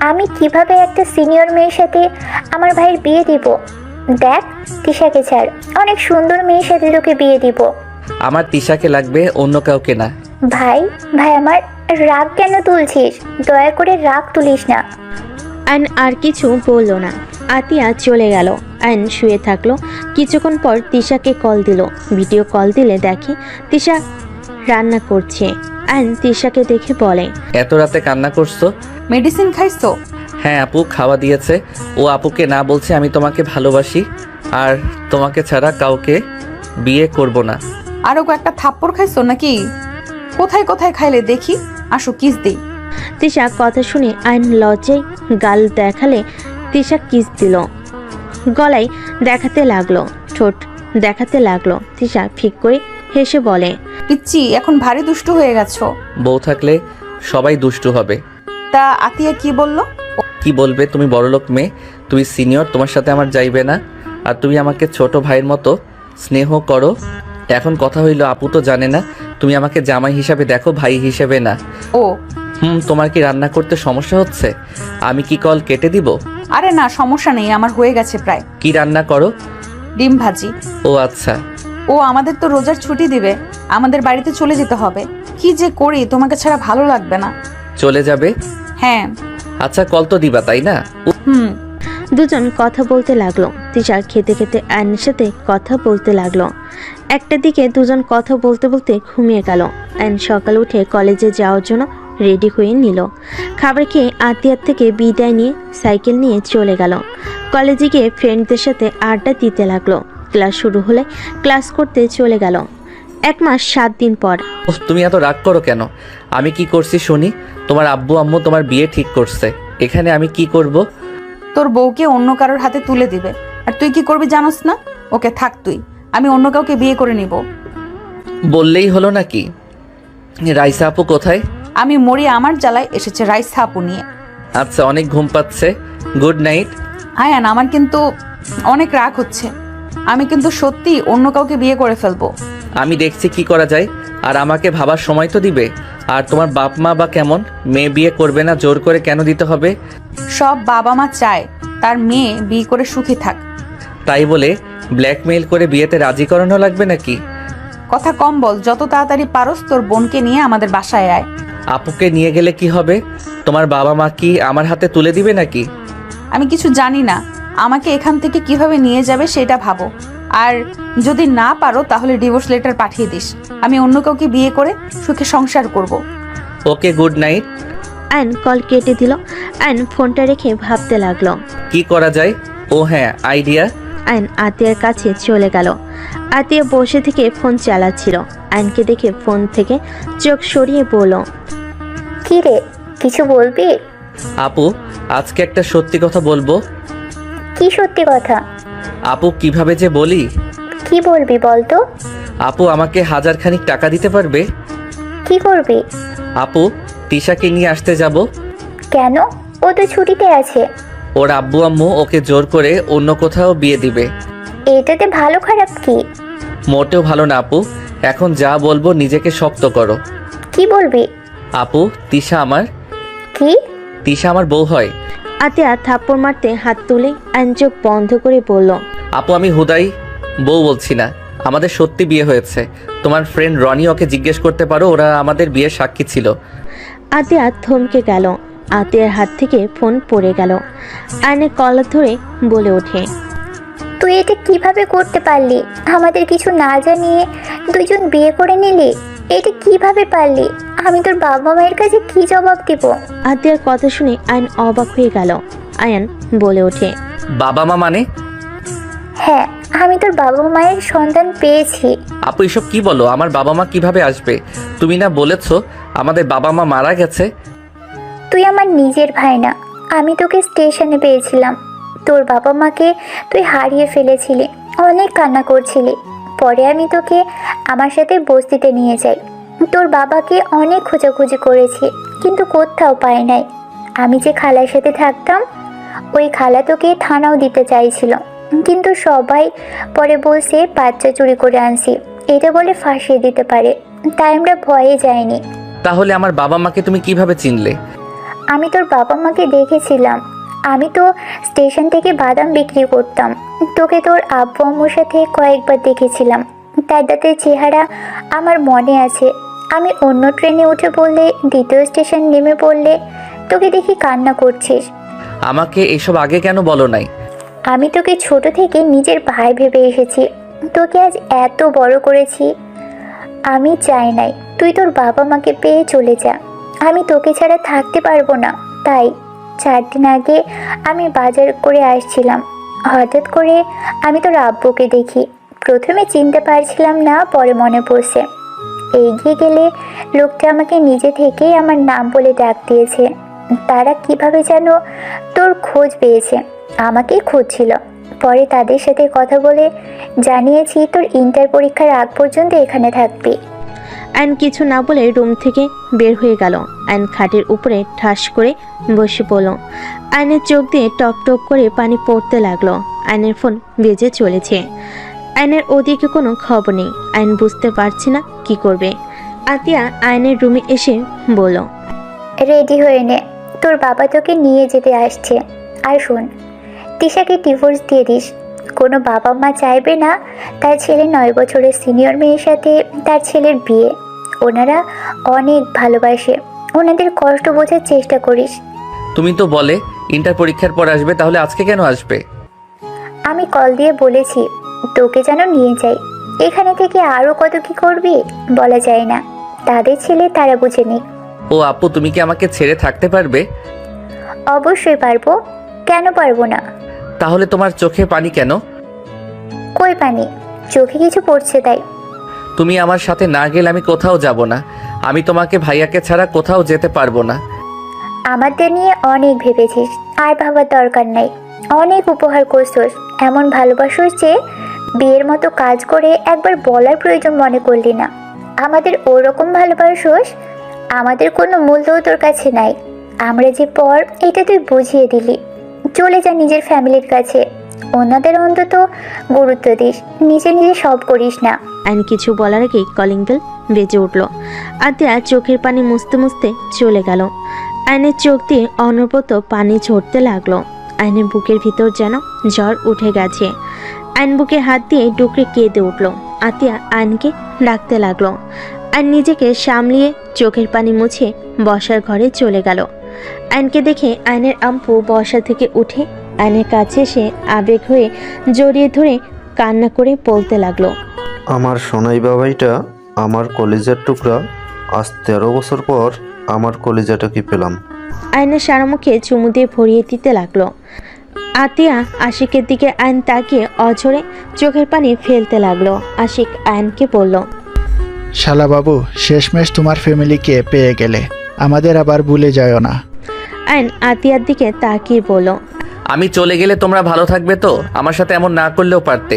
আমি কিভাবে একটা সিনিয়র মেয়ের সাথে আমার ভাইয়ের বিয়ে দিব? দেখ, তিশাকে ছাড়, অনেক সুন্দর মেয়ের সাথে তোকে বিয়ে দিব। আমার তিশাকে লাগবে, অন্য কাউকে না। ভাই আমার রাগ কেন তুলছিস? দয়া করে রাগ তুলিস না। আয়ন আর কিছু বলল না। আতিয়া চলে গেল। আয়ন শুয়ে থাকলো। কিছুক্ষণ পর তিশাকে কল দিল। ভিডিও কল দিলে দেখে তিশা রান্না করছে। আয়ন তিশাকে দেখে বলে, এত রাতে কান্না করছো? মেডিসিন খাইছো? হ্যাঁ আপু, খাওয়া দিয়েছে। ও আপুকে না বলছে আমি তোমাকে ভালোবাসি, আর তোমাকে ছাড়া কাউকে বিয়ে করব না। আরো কয়েকটা থাপ্পড় খাইছো নাকি? কোথায় কোথায় খাইলে দেখি, আসো কিস দেই। তিশা কথা শুনে আয়ন লজ্জায় গাল দেখালে তিশা কিস দিল। গলায় দেখাতে লাগলো, ঠোঁট দেখাতে লাগলো। তিশা ফিক করে হেসে বলে, পিচ্চি, এখন ভারী দুষ্টু হয়ে গেছো। বউ থাকলে সবাই দুষ্টু হবে। তা আতিয়া কি বললো? কি বলবে? তুমি বড়লোক মেয়ে, তুমি সিনিয়র, তোমার সাথে আমার যাইবে না। আর তুমি আমাকে ছোট ভাইয়ের মতো স্নেহ করো। এখন কথা হইলো, আপু তো জানে না তুমি আমাকে জামাই হিসাবে দেখো, ভাই হিসেবে না। ও তোমার কি রান্না করতে সমস্যা হচ্ছে? আমি কি কল কেটে দিব? আরে না, সমস্যা নেই, আমার হয়ে গেছে প্রায়। কি রান্না করো? ডিম ভাজি। ও আচ্ছা। ও আমাদের তো রোজার ছুটি দিবে, আমাদের বাড়িতে চলে যেতে হবে। কি যে করি, তোমাকে ছাড়া ভালো লাগবে না। চলে যাবে? হ্যাঁ। আচ্ছা, কল তো দিবা তাই না? দুজন কথা বলতে লাগলো। তিশা খেতে খেতে আয়নের সাথে কথা বলতে লাগলো। একটা দিকে দুজন কথা বলতে বলতে ঘুমিয়ে গেল। আয়ন সকালে উঠে কলেজে যাওয়ার জন্য রেডি হয়ে নিল। খাবার খেয়ে আতিয়ার থেকে বিদায় নিয়ে সাইকেল নিয়ে চলে গেল। কলেজে গিয়ে ফ্রেন্ডদের সাথে আড্ডা দিতে লাগলো। ক্লাস শুরু হলে ক্লাস করতে চলে গেল। 1 মাস 7 দিন পর। উফ, তুমি এত রাগ করো কেন? আমি কি করছি শুনি? তোমার আব্বু আম্মু তোমার বিয়ে ঠিক করছে, এখানে আমি কি করব? তোর বউকে অন্য কারোর হাতে তুলে দিবে, আর তুই কি করবি জানোস না? ওকে থাক তুই, আমি অন্য কাউকে বিয়ে করে নিব। বললেই হলো নাকি? রাইসা আপু কোথায়? আমি মরি আমার জ্বালায় এসেছে রাইসা আপু নিয়ে। আচ্ছা, অনেক ঘুম পাচ্ছে, গুড নাইট। আয়ান, আমার কিন্তু অনেক রাগ হচ্ছে। আমি কিন্তু সত্যি অন্য কাউকে বিয়ে করে ফেলবো। আমি দেখছি কি করা যায়, আর আমাকে ভাবার সময় তো দিবে। আর তোমার বাপ মা বা কেমন? মেয়ে বিয়ে করবে না, জোর করে কেন দিতে হবে? সব বাবা মা চায় তার মেয়ে বিয়ে করে সুখী থাক। তাই বলে ব্ল্যাকমেইল করে বিয়েতে রাজি করানো লাগবে নাকি? কথা কম বল, যত তাড়াতাড়ি পারস তোর বোনকে নিয়ে আমাদের বাসায় আয়। আপুকে নিয়ে গেলে কি হবে? তোমার বাবা মা কি আমার হাতে তুলে দিবে নাকি? আমি কিছু জানি না, আমাকে এখান থেকে কিভাবে নিয়ে যাবে সেটা ভাবো। আর যদি না পারো তাহলে ডিভোর্স লেটার পাঠিয়ে দিস। আমি অন্য কাউকে বিয়ে করে সুখে সংসার করব। ওকে, গুড নাইট। আয়ন কল কেটে দিল। আয়ন ফোনটা রেখে ভাবতে লাগলো। কি করা যায়? ও হ্যাঁ, আইডিয়া। আয়ন আতিয়ার কাছে চলে গেল। আতিয়া বসে থেকে ফোন চালাচ্ছিল। আয়নকে দেখে ফোন থেকে চোখ সরিয়ে বলল, কি রে, কিছু বলবি? আপু, আজকে একটা সত্যি কথা বলবো। কি সত্যি কথা? আপু, কিভাবে যে বলি। কি বলবি বল তো? আপু, আমাকে 1000 খানিক টাকা দিতে পারবে? কি করবি? আপু, তিশাকে নিয়ে আসতে যাব। কেন? ও তো ছুটিতে আছে। ওর আব্বু আম্মু ওকে জোর করে অন্য কোথাও বিয়ে দিবে। এটাতে ভালো খারাপ কি? মোটেও ভালো না আপু, এখন যা বলবো নিজেকে শক্ত করো। কি বলবি? আপু, তিশা আমার কি? তিশা আমার বউ হয়। আতিয়া থাপ্পড় মারতে হাত তুলে আয়ন চোখ বন্ধ করে বলল, আপু, আমি হুদাই বউ বলছি না, আমাদের সত্যি বিয়ে হয়েছে। তোমার ফ্রেন্ড রনি, ওকে জিজ্ঞেস করতে পারো, ওরা আমাদের বিয়ের সাক্ষী ছিল। আতিয়া থমকে গেল। আতিয়ার হাত থেকে ফোন পড়ে গেল। আয়নের কলার ধরে বলে ওঠে, তুই এটা কিভাবে করতে পারলি? আমাদের কিছু না জানিয়ে দুইজন বিয়ে করে নিলি? এটা কিভাবে পারলি? আমি তোর বাবা মায়ের কাছে কি জবাব দিব? আতিয়ার কথা শুনে আয়ন অবাক হয়ে গেল। আয়ন বলে ওঠে, বাবা মা মানে? হ্যাঁ, আমি তোর বাবা মায়ের সন্তান পেয়েছি। আপু, এসব কি বলো? আমার বাবা মা কিভাবে আসবে? তুমি না বলেছো আমাদের বাবা মা মারা গেছে? তুই আমার নিজের ভাই না। আমি তোকে স্টেশনে পেয়েছিলাম। তোর বাবা মাকে তুই হারিয়ে ফেলেছিলি, অনেক কান্না করছিলি। পরে আমি তোকে আমার সাথে বস্তিতে নিয়ে যাই। তোর বাবাকে অনেক খোঁজাখুঁজি করেছি, কিন্তু কোথাও পাই নাই। আমি যে খালার সাথে থাকতাম, ওই খালা তোকে থানাও দিতে চাইছিল, কিন্তু সবাই পরে বলছে বাচ্চা চুরি করে আনছি, এটা বলে ফাঁসিয়ে দিতে পারে। তাই আমরা ভয়ে যাইনি। তাহলে আমার বাবা মাকে তুমি কিভাবে চিনলে? আমি তোর বাবা মাকে দেখেছিলাম। আমি তো স্টেশন থেকে বাদাম বিক্রি করতাম। তোকে তোর আব্বু আম্মুর সাথে কয়েকবার দেখেছিলাম। তাদের চেহারা আমার মনে আছে। আমি অন্য ট্রেনে উঠে পড়লে, দ্বিতীয় স্টেশন নেমে পড়লে তোকে দেখি কান্না করছিস। আমাকে এসব আগে কেন বলো নাই? আমি তোকে ছোট থেকে নিজের ভাই ভেবে এসেছি। তোকে আজ এত বড় করেছি। আমি চাই নাই তুই তোর বাবা মাকে পেয়ে চলে যা। আমি তোকে ছাড়া থাকতে পারবো না। তাই 4 দিন আগে আমি বাজার করে আসছিলাম। হঠাৎ করে আমি তোর আব্বুকে দেখি। প্রথমে চিনতে পারছিলাম না, পরে মনে পড়ছে। এগিয়ে গেলে লোকটা আমাকে নিজে থেকেই আমার নাম বলে ডাক দিয়েছে। তারা কিভাবে যেন তোর খোঁজ পেয়েছে, আমাকেই খুঁজছিল। পরে তাদের সাথে কথা বলে জানিয়েছি তোর ইন্টার পরীক্ষার আগ পর্যন্ত এখানে থাকবি। আয়ন কিছু না বলে রুম থেকে বের হয়ে গেল। আয়ন খাটের উপরে ঠাস করে বসে পড়ল। আয়নের চোখ দিয়ে টপ টপ করে পানি পড়তে লাগলো। আয়নের ফোন বেজে চলেছে। আয়নের ওদিকে কোনো খবর নেই। আয়ন বুঝতে পারছে না কি করবে। আতিয়া আয়নের রুমে এসে বলল, রেডি হয়ে নে, তোর বাবা তোকে নিয়ে যেতে আসছে। আর শোন, তিশাকে ডিভোর্স দিয়ে দিস। কোনো বাবা মা চাইবে না তার ছেলে 9 বছরের সিনিয়র মেয়ের সাথে তার ছেলের বিয়ে। ওনারা অনেক ভালোবাসে, ওনাদের কষ্ট বোঝার চেষ্টা করিস। তুমি তো বলে ইন্টার পরীক্ষার পর আসবে, তাহলে আজকে কেন আসবে? আমি কল দিয়ে বলেছি তোকে যেন নিয়ে যাই। এখানে থেকে আরও কত কি করবি বলা যায় না। তাদের ছেলে তারা বুঝে নিক। ও আপু, তুমি কি আমাকে ছেড়ে থাকতে পারবে? অবশ্যই পারবো, কেন পারবো না? তাহলে তোমার চোখে পানি কেন? কই পানি? চোখে কিছু পড়ছে তাই। তুমি আমার সাথে না গেলে আমি কোথাও যাব না। আমি তোমাকে ভাইয়াকে ছাড়া কোথাও যেতে পারবো না। আমাদের নিয়ে অনেক ভেবেছিস, আর ভাবার দরকার নাই। অনেক উপহার করছোস, এমন ভালোবাসোস যে বিয়ের মতো কাজ করে একবার বলার প্রয়োজন মনে করলি না। আমাদের ওরকম ভালোবাসোস, আমাদের কোনো মূল্যও তোর কাছে নাই। আমরা যে পর এটা তুই বুঝিয়ে দিলি। চলে যা নিজের ফ্যামিলির কাছে, ওনাদের অন্তত গুরুত্ব দিস, নিজে নিজে সব করিস না। আইন কিছু বলার আগেই কলিং বেল বেজে উঠল। আতিয়া চোখের পানি মুছতে মুছতে চলে গেল। আইনের চোখ দিয়ে অনবরত পানি ঝরতে লাগলো। আইনের বুকের ভিতর যেন জ্বর উঠে গেছে। আইন বুকে হাত দিয়ে ডুকরে কেঁদে উঠল। আতিয়া আইনকে ডাকতে লাগলো। আইন নিজেকে সামলিয়ে চোখের পানি মুছে বসার ঘরে চলে গেল। আইনকে দেখে আইনের আম্পু বসা থেকে উঠে আইনের কাছে এসে আবেগ হয়ে জড়িয়ে ধরে কান্না করে বলতে লাগলো, আমার সোনাই বাবাইটা, আমার কলিজার টুকরা, আজ 13 বছর পর আমার কলিজাটাকে পেলাম। আয়নের সারা মুখে চুমু দিয়ে ভরিয়ে দিতে লাগলো। আতিয়া আশিকের দিকে আইন তাকিয়ে অঝরে চোখের পানি ফেলতে লাগলো। আশিক আয়নকে বলল, শালা বাবু, শেষমেশ তোমার ফ্যামিলিকে পেয়ে গেলে, আমাদের আবার ভুলে যাও না। আইন আতিয়ার দিকে তাকিয়ে বলল, আমি চলে গেলে তোমরা ভালো থাকবে তো? আমার সাথে এমন না করলেও পারতে।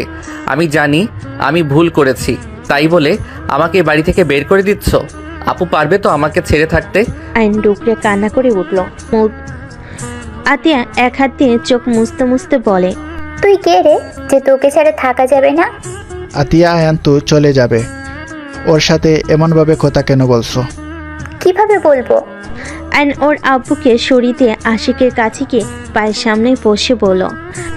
আমি জানি আমি ভুল করেছি, তাই বলে আমাকে এই বাড়ি থেকে বের করে দিচ্ছ? আপু পারবে তো আমাকে ছেড়ে থাকতে? আইন ডুকরে কান্না করে উঠল। আতিয়া এক হাত দিয়ে চোখ মুছতে মুছতে বলে, তুই কে রে যে তোকে ছেড়ে থাকা যাবে না? আতিয়া আয়ান তো চলে যাবে, ওর সাথে এমনভাবে কথা কেন বলছো? কিভাবে বলবো? আইন ওর আব্বুকে সরিয়ে দিয়ে আশিকের কাছে গিয়ে পায়ের সামনে বসে বলল,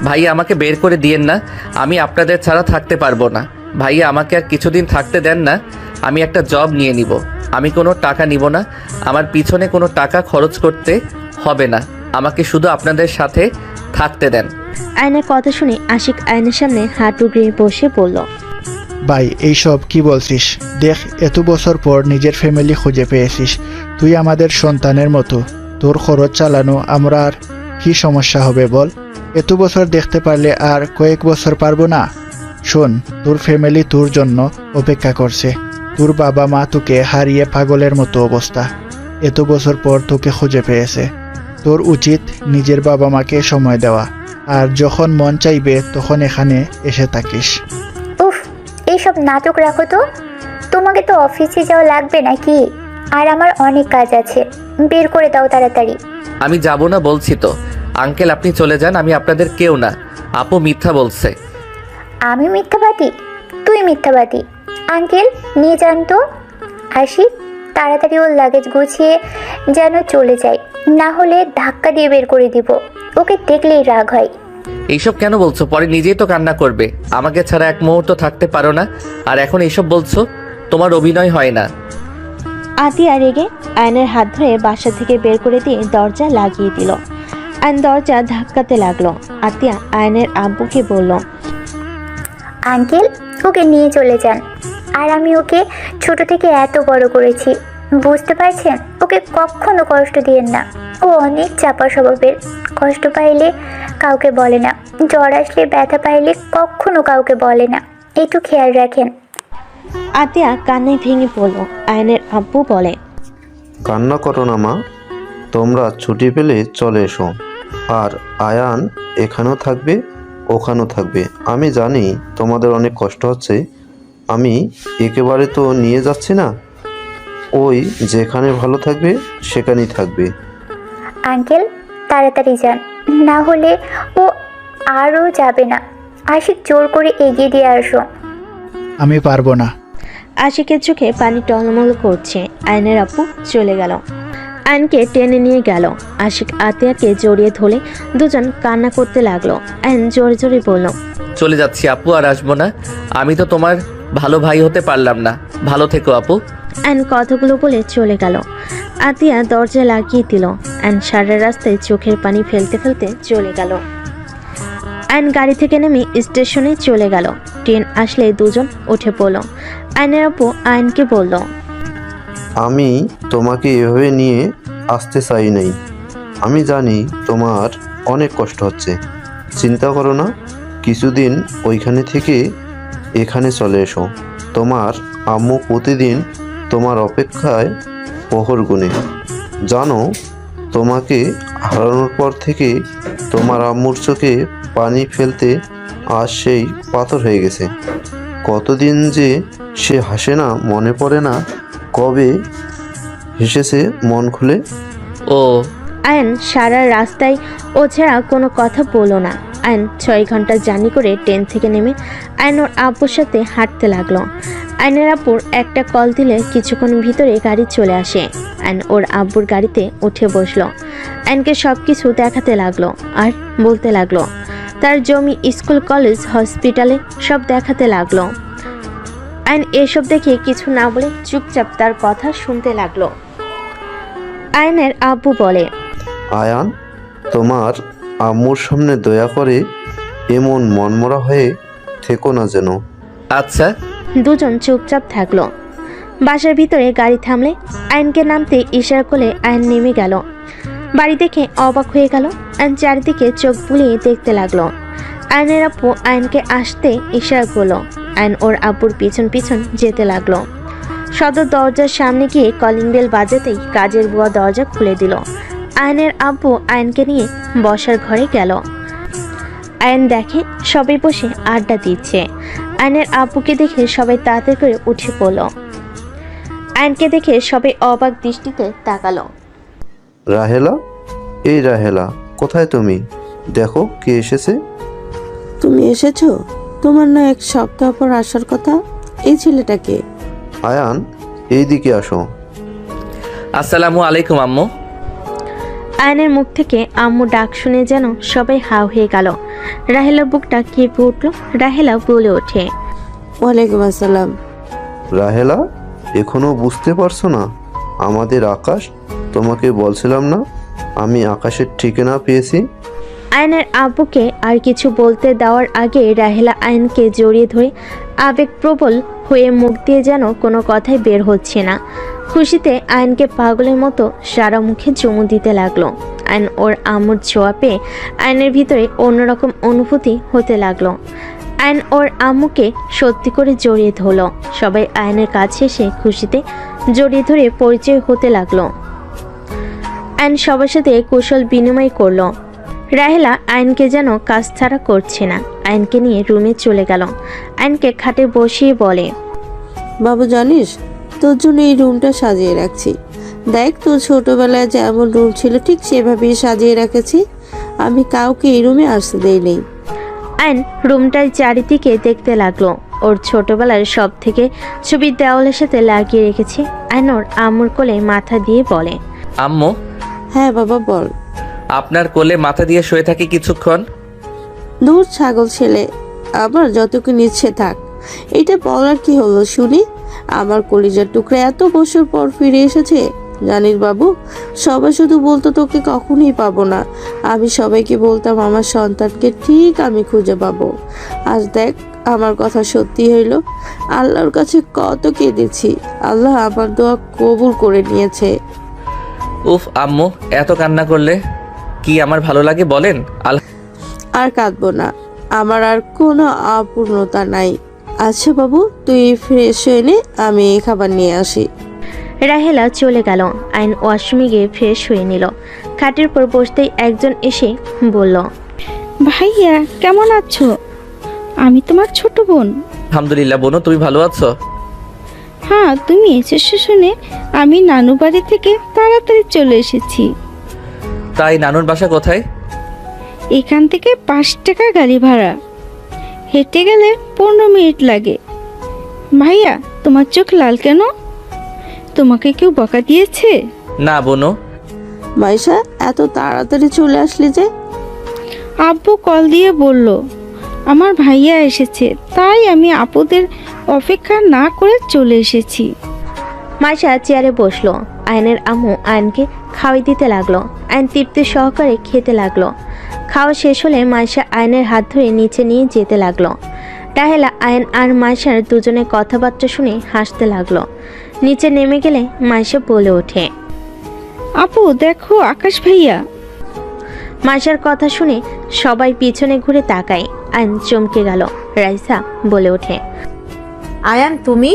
ভাইয়া আমাকে বের করে দিয়েন না, আমি আপনাদের ছাড়া থাকতে পারবো না। ভাইয়া আমাকে আর কিছুদিন থাকতে দেন না, আমি একটা জব নিয়ে নিব। আমি কোনো টাকা নিব না, আমার পিছনে কোনো টাকা খরচ করতে হবে না, আমাকে শুধু আপনাদের সাথে থাকতে দেন। আয়নের কথা শুনে আশিক আয়নের সামনে হাঁটু গিয়ে বসে বলল, ভাই এইসব কি বলছিস? দেখ, এত বছর পর নিজের ফ্যামিলি খুঁজে পেয়েছিস, তুই আমাদের সন্তানের মতো, তোর খরচ চালানো আমরা আর কি সমস্যা হবে বল? এত বছর দেখতে পারলে আর কয়েক বছর পারবো না? শোন, তোর ফ্যামিলি তোর জন্য অপেক্ষা করছে। তোর বাবা মা তোকে হারিয়ে পাগলের মতো অবস্থা, এত বছর পর তোকে খুঁজে পেয়েছে। তোর উচিত নিজের বাবা মাকে সময় দেওয়া, আর যখন মন চাইবে তখন এখানে এসে থাকিস। উফ, এইসব নাটক রাখো তো। তোমাকে তো অফিসে যাওয়া লাগবে নাকি? আর আমার অনেক কাজ আছে, বের করে দাও তাড়াতাড়ি। আমি যাব না বলছি তো। আঙ্কেল আপনি চলে যান, আমি আপনাদের কেউ না। আপু মিথ্যা বলছে। আমি মিথ্যাবাদী? তুই মিথ্যাবাদী। আঙ্কেল নিয়ে যান তো। আশিক, তাড়াতাড়ি ওর লাগেজ গুছিয়ে যেন চলে যায়, না হলে ধাক্কা দিয়ে বের করে দিব। ওকে দেখলেই রাগ হয়। এইসব কেন বলছো? পরে নিজেই তো কান্না করবে। আমাকে ছাড়া এক মুহূর্ত থাকতে পারো না, আর এখন এইসব বলছো? তোমার অভিনয় হয় না। আতিয়া রেগে আয়নের হাত ধরে বাসা থেকে বের করে দিয়ে দরজা লাগিয়ে দিল। আয়ন দরজা ধাক্কাতে লাগলো। আতিয়া আয়নের আব্বুকে বলল, আঙ্কেল, ওকে নিয়ে চলে যান। আর আমি ওকে ছোট থেকে এত বড় করেছি, বুঝতে পারছেন? ওকে কখনো কষ্ট দিয়েন না। ও অনেক চাপা স্বভাবের, কষ্ট পাইলে কাউকে বলে না, জ্বর আসলে ব্যথা পাইলে কখনো কাউকে বলে না, একটু খেয়াল রাখেন। আতিয়া কান্নায় ভেঙে পড়ল। আয়নের আব্বু বলে, কান্না করো না মা, তোমরা ছুটি পেলে চলে এসো। আর আয়ান এখানেও থাকবে, ওখানেও থাকবে। আমি জানি তোমাদের অনেক কষ্ট হচ্ছে, আমি একেবারে তো নিয়ে যাচ্ছি না। ওই যেখানে ভালো থাকবে সেখানেই থাকবে। আঙ্কেল তাড়াতাড়ি যান, না হলে ও আরও যাবে না। আশিক জোর করে এগিয়ে দিয়ে আসো। আমি পারবো না। আশিকের চোখে পানি টলমল করছে। আয়নের আব্বু চলে গেল। আয়নকে টেনে নিয়ে গেল। আশিক আতিয়াকে জড়িয়ে ধরে দুজন কান্না করতে লাগলো। আয়ন জোরে জোরে বলল, চলে যাচ্ছি আপু, আর আসবো না। আমি তো তোমার ভালো ভাই হতে পারলাম না। ভালো থেকো আপু। আয়ন কথাগুলো বলে চলে গেল। আতিয়া দরজা লাগিয়ে দিল। আয়ন সারা রাস্তায় চোখের পানি ফেলতে ফেলতে চলে গেল। আয়ন গাড়ি থেকে নেমে স্টেশনে চলে গেল। ট্রেন আসলে দুজন উঠে পড়ল। আয়নের আব্বু আয়নকে বলল, আমি তোমাকে এভাবে নিয়ে আসতে চাই নাই। আমি জানি তোমার অনেক কষ্ট হচ্ছে, চিন্তা করো না। কিছুদিন ওইখানে থেকে এখানে চলে এসো, তোমার আম্মু প্রতিদিন তোমার অপেক্ষায় প্রহর গুনে। জানো, তোমাকে হারানোর পর থেকে তোমার আম্মুর চোখে পানি ফেলতে আজ সেই পাথর হয়ে গেছে। কতদিন যে সে হাসে না, মনে পড়ে না কবে হেসেছে মন খুলে। ও আয়ন সারা রাস্তায় ও ছাড়া কোনো কথা বলো না। আয়ন 6 ঘন্টা জার্নি করে ট্রেন থেকে নেমে আয়ন ওর আব্বুর সাথে হাঁটতে লাগলো। আয়নের আব্বুর একটা কল দিলে কিছুক্ষণ ভিতরে গাড়ি চলে আসে। আয়ন ওর আব্বুর গাড়িতে উঠে বসলো। আয়নকে সব কিছু দেখাতে লাগলো আর বলতে লাগলো তার জমি, স্কুল, কলেজ, হসপিটালে সব দেখাতে লাগলো। আয়ন এসব দেখে কিছু না বলে চুপচাপ তার কথা শুনতে লাগলো। আয়নের আব্বু বলে, আয়ান, তোমার আম্মুর সামনে দয়া করে এমন মনমরা হয়ে থেকো না যেন। আচ্ছা। দুজন চুপচাপ থাকলো। বাসার ভিতরে গাড়ি থামলে আয়নকে নামতে ইশারা করলে আয়ন নেমে গেল। বাড়ি দেখে অবাক হয়ে গেল। আয়ন চারিদিকে চোখ বুলিয়ে দেখতে লাগলো। আয়নের আব্বু আয়নকে আসতে ইশারা করলো। আয়ন ওর আব্বুর পিছন পিছন যেতে লাগলো। সদর দরজার সামনে গিয়ে কলিং বেল বাজাতেই কাজের বুয়া দরজা খুলে দিল। আয়নের আব্বু আয়নকে নিয়ে বসার ঘরে গেল। আয়ন দেখে সবাই বসে আড্ডা দিচ্ছে। আয়নের আব্বুকে দেখে সবাই তাড়াতাড়ি করে উঠে পড়ল। আয়নকে দেখে সবাই অবাক দৃষ্টিতে তাকালো। রাহেলা, এই রাহেলা, কোথায় তুমি? দেখো কে এসেছে। তুমি এসেছো? তোমার না 1 সপ্তাহ পর আসার কথা। এই ছেলেটাকে। আয়ান, এইদিকে আসো। আসসালামু আলাইকুম আম্মু। আয়নের মুখ থেকে আম্মু ডাক শুনে যেন সবাই হাও হয়ে গেল। রাহেলার বুকটা কেঁপে উঠল। রাহেলা বলে ওঠে, ওয়ালাইকুম আসসালাম। রাহেলা, এখনো বুঝতে পারছো না আমাদের আকাশ? তোমাকে বলছিলাম না আমি আকাশের ঠিকানা পেয়েছি। আয়নের আব্বুকে আর কিছু বলতে দেওয়ার আগে রাহেলা আয়নকে জড়িয়ে ধরে আবেগপ্রবল হয়ে মুখ দিয়ে যেন কোনো কথাই বের হচ্ছে না। খুশিতে আয়নকে পাগলের মতো সারা মুখে চুমু দিতে লাগলো। আয়ন ওর আম্মুর ছোঁয়া পেয়ে আয়নের ভিতরে অন্যরকম অনুভূতি হতে লাগলো। আয়ন ওর আম্মুকে সত্যি করে জড়িয়ে ধরলো। সবাই আয়নের কাছে এসে খুশিতে জড়িয়ে ধরে পরিচয় হতে লাগলো। আয়ন সবার সাথে কুশল বিনিময় করলো। রাহেলা আয়নকে যেন কাজ ছাড়া করছে না। আয়নকে নিয়ে রুমে চলে গেল। আয়নকে খাটে বসিয়ে বলে, বাবু জানিস, তোর জন্য এই রুমটা সাজিয়ে রাখছি। দেখ, তোর ছোটবেলায় যেমন রুম ছিল ঠিক সেভাবেই সাজিয়ে রেখেছি। আমি কাউকে এই রুমে আসতে দেইনি। আয়ন রুমটার চারিদিকে দেখতে লাগলো। ওর ছোটবেলার সব থেকে ছবি দেওয়ালের সাথে লাগিয়ে রেখেছে। আয়ন ওর আম্মুর কোলে মাথা দিয়ে বলে, আম্মু, হ্যাঁ বাবা বল। আপনার কোলে মাথা দিয়ে শুয়ে থাকি কিছুক্ষণ। দূর ছাগল ছেলে, আবার যতক্ষণ ইচ্ছে থাক। এটা বলার কি হলো শুনি? আমার কলিজার টুকরা এত বছর পর ফিরে এসেছে। জানিস বাবু, সবাই শুধু বলতো তোকে কখনোই পাবো না। আমি সবাইকে বলতাম আমার সন্তানকে ঠিক আমি খুঁজে পাবো। আজ দেখ, আমার কথা সত্যি হইল। আল্লাহর কাছে কত কেঁদেছি, আল্লাহ আমার দোয়া কবুল করে নিয়েছে। উফ আম্মু, এত কান্না করলে কি আমার ভালো লাগে বলেন? আর কাঁদবো না, আমার আর কোনো অপূর্ণতা নাই। আচ্ছা বাবু, তুই ফ্রেশ হয়ে নে, আমি খাবার নিয়ে আসি। রাহেলা চলে গেল। আয়ন ওয়াশরুমে গিয়ে ফ্রেশ হয়ে নিল। খাটের পর বসতেই একজন এসে বলল, ভাইয়া কেমন আছো? আমি তোমার ছোট বোন। আলহামদুলিল্লাহ বোনু, তুমি ভালো আছো? হ্যাঁ, তুমি এসেছো শুনে আমি নানু বাড়ি থেকে তাড়াতাড়ি চলে এসেছি। তাই নানুর বাসা কোথায়? এখান থেকে 5 টাকা গাড়ি ভাড়া। হেঁটে গেলে 15 মিনিট লাগে। ভাইয়া, তোমার চোখ লাল কেন? তোমাকে কেউ বকা দিয়েছে? না বোনু। মাইশা, এত তাড়াতাড়ি চলে আসলি যে? আব্বু কল দিয়ে বলল আমার ভাইয়া এসেছে, তাই আমি আপুদের অপেক্ষা না করে চলে এসেছি। মাইশা চেয়ারে বসলো। আয়নের আম্মু আয়নকে খাওয়াই দিতে লাগলো। আয়ন তৃপ্তি সহকারে খেতে লাগলো। খাওয়া শেষ হলে মাইশা আয়নের হাত ধরে নিচে নিয়ে যেতে লাগলো। রাহেলা আয়ন আর মাইশার দুজনের কথাবার্তা শুনে হাসতে লাগলো। নিচে নেমে গেলে মাইশা বলে ওঠে, আপু দেখো আকাশ ভাইয়া। মাইশার কথা শুনে সবাই পিছনে ঘুরে তাকায়। আয়ন চমকে গেল। রাইসা বলে ওঠে, আয়ান তুমি?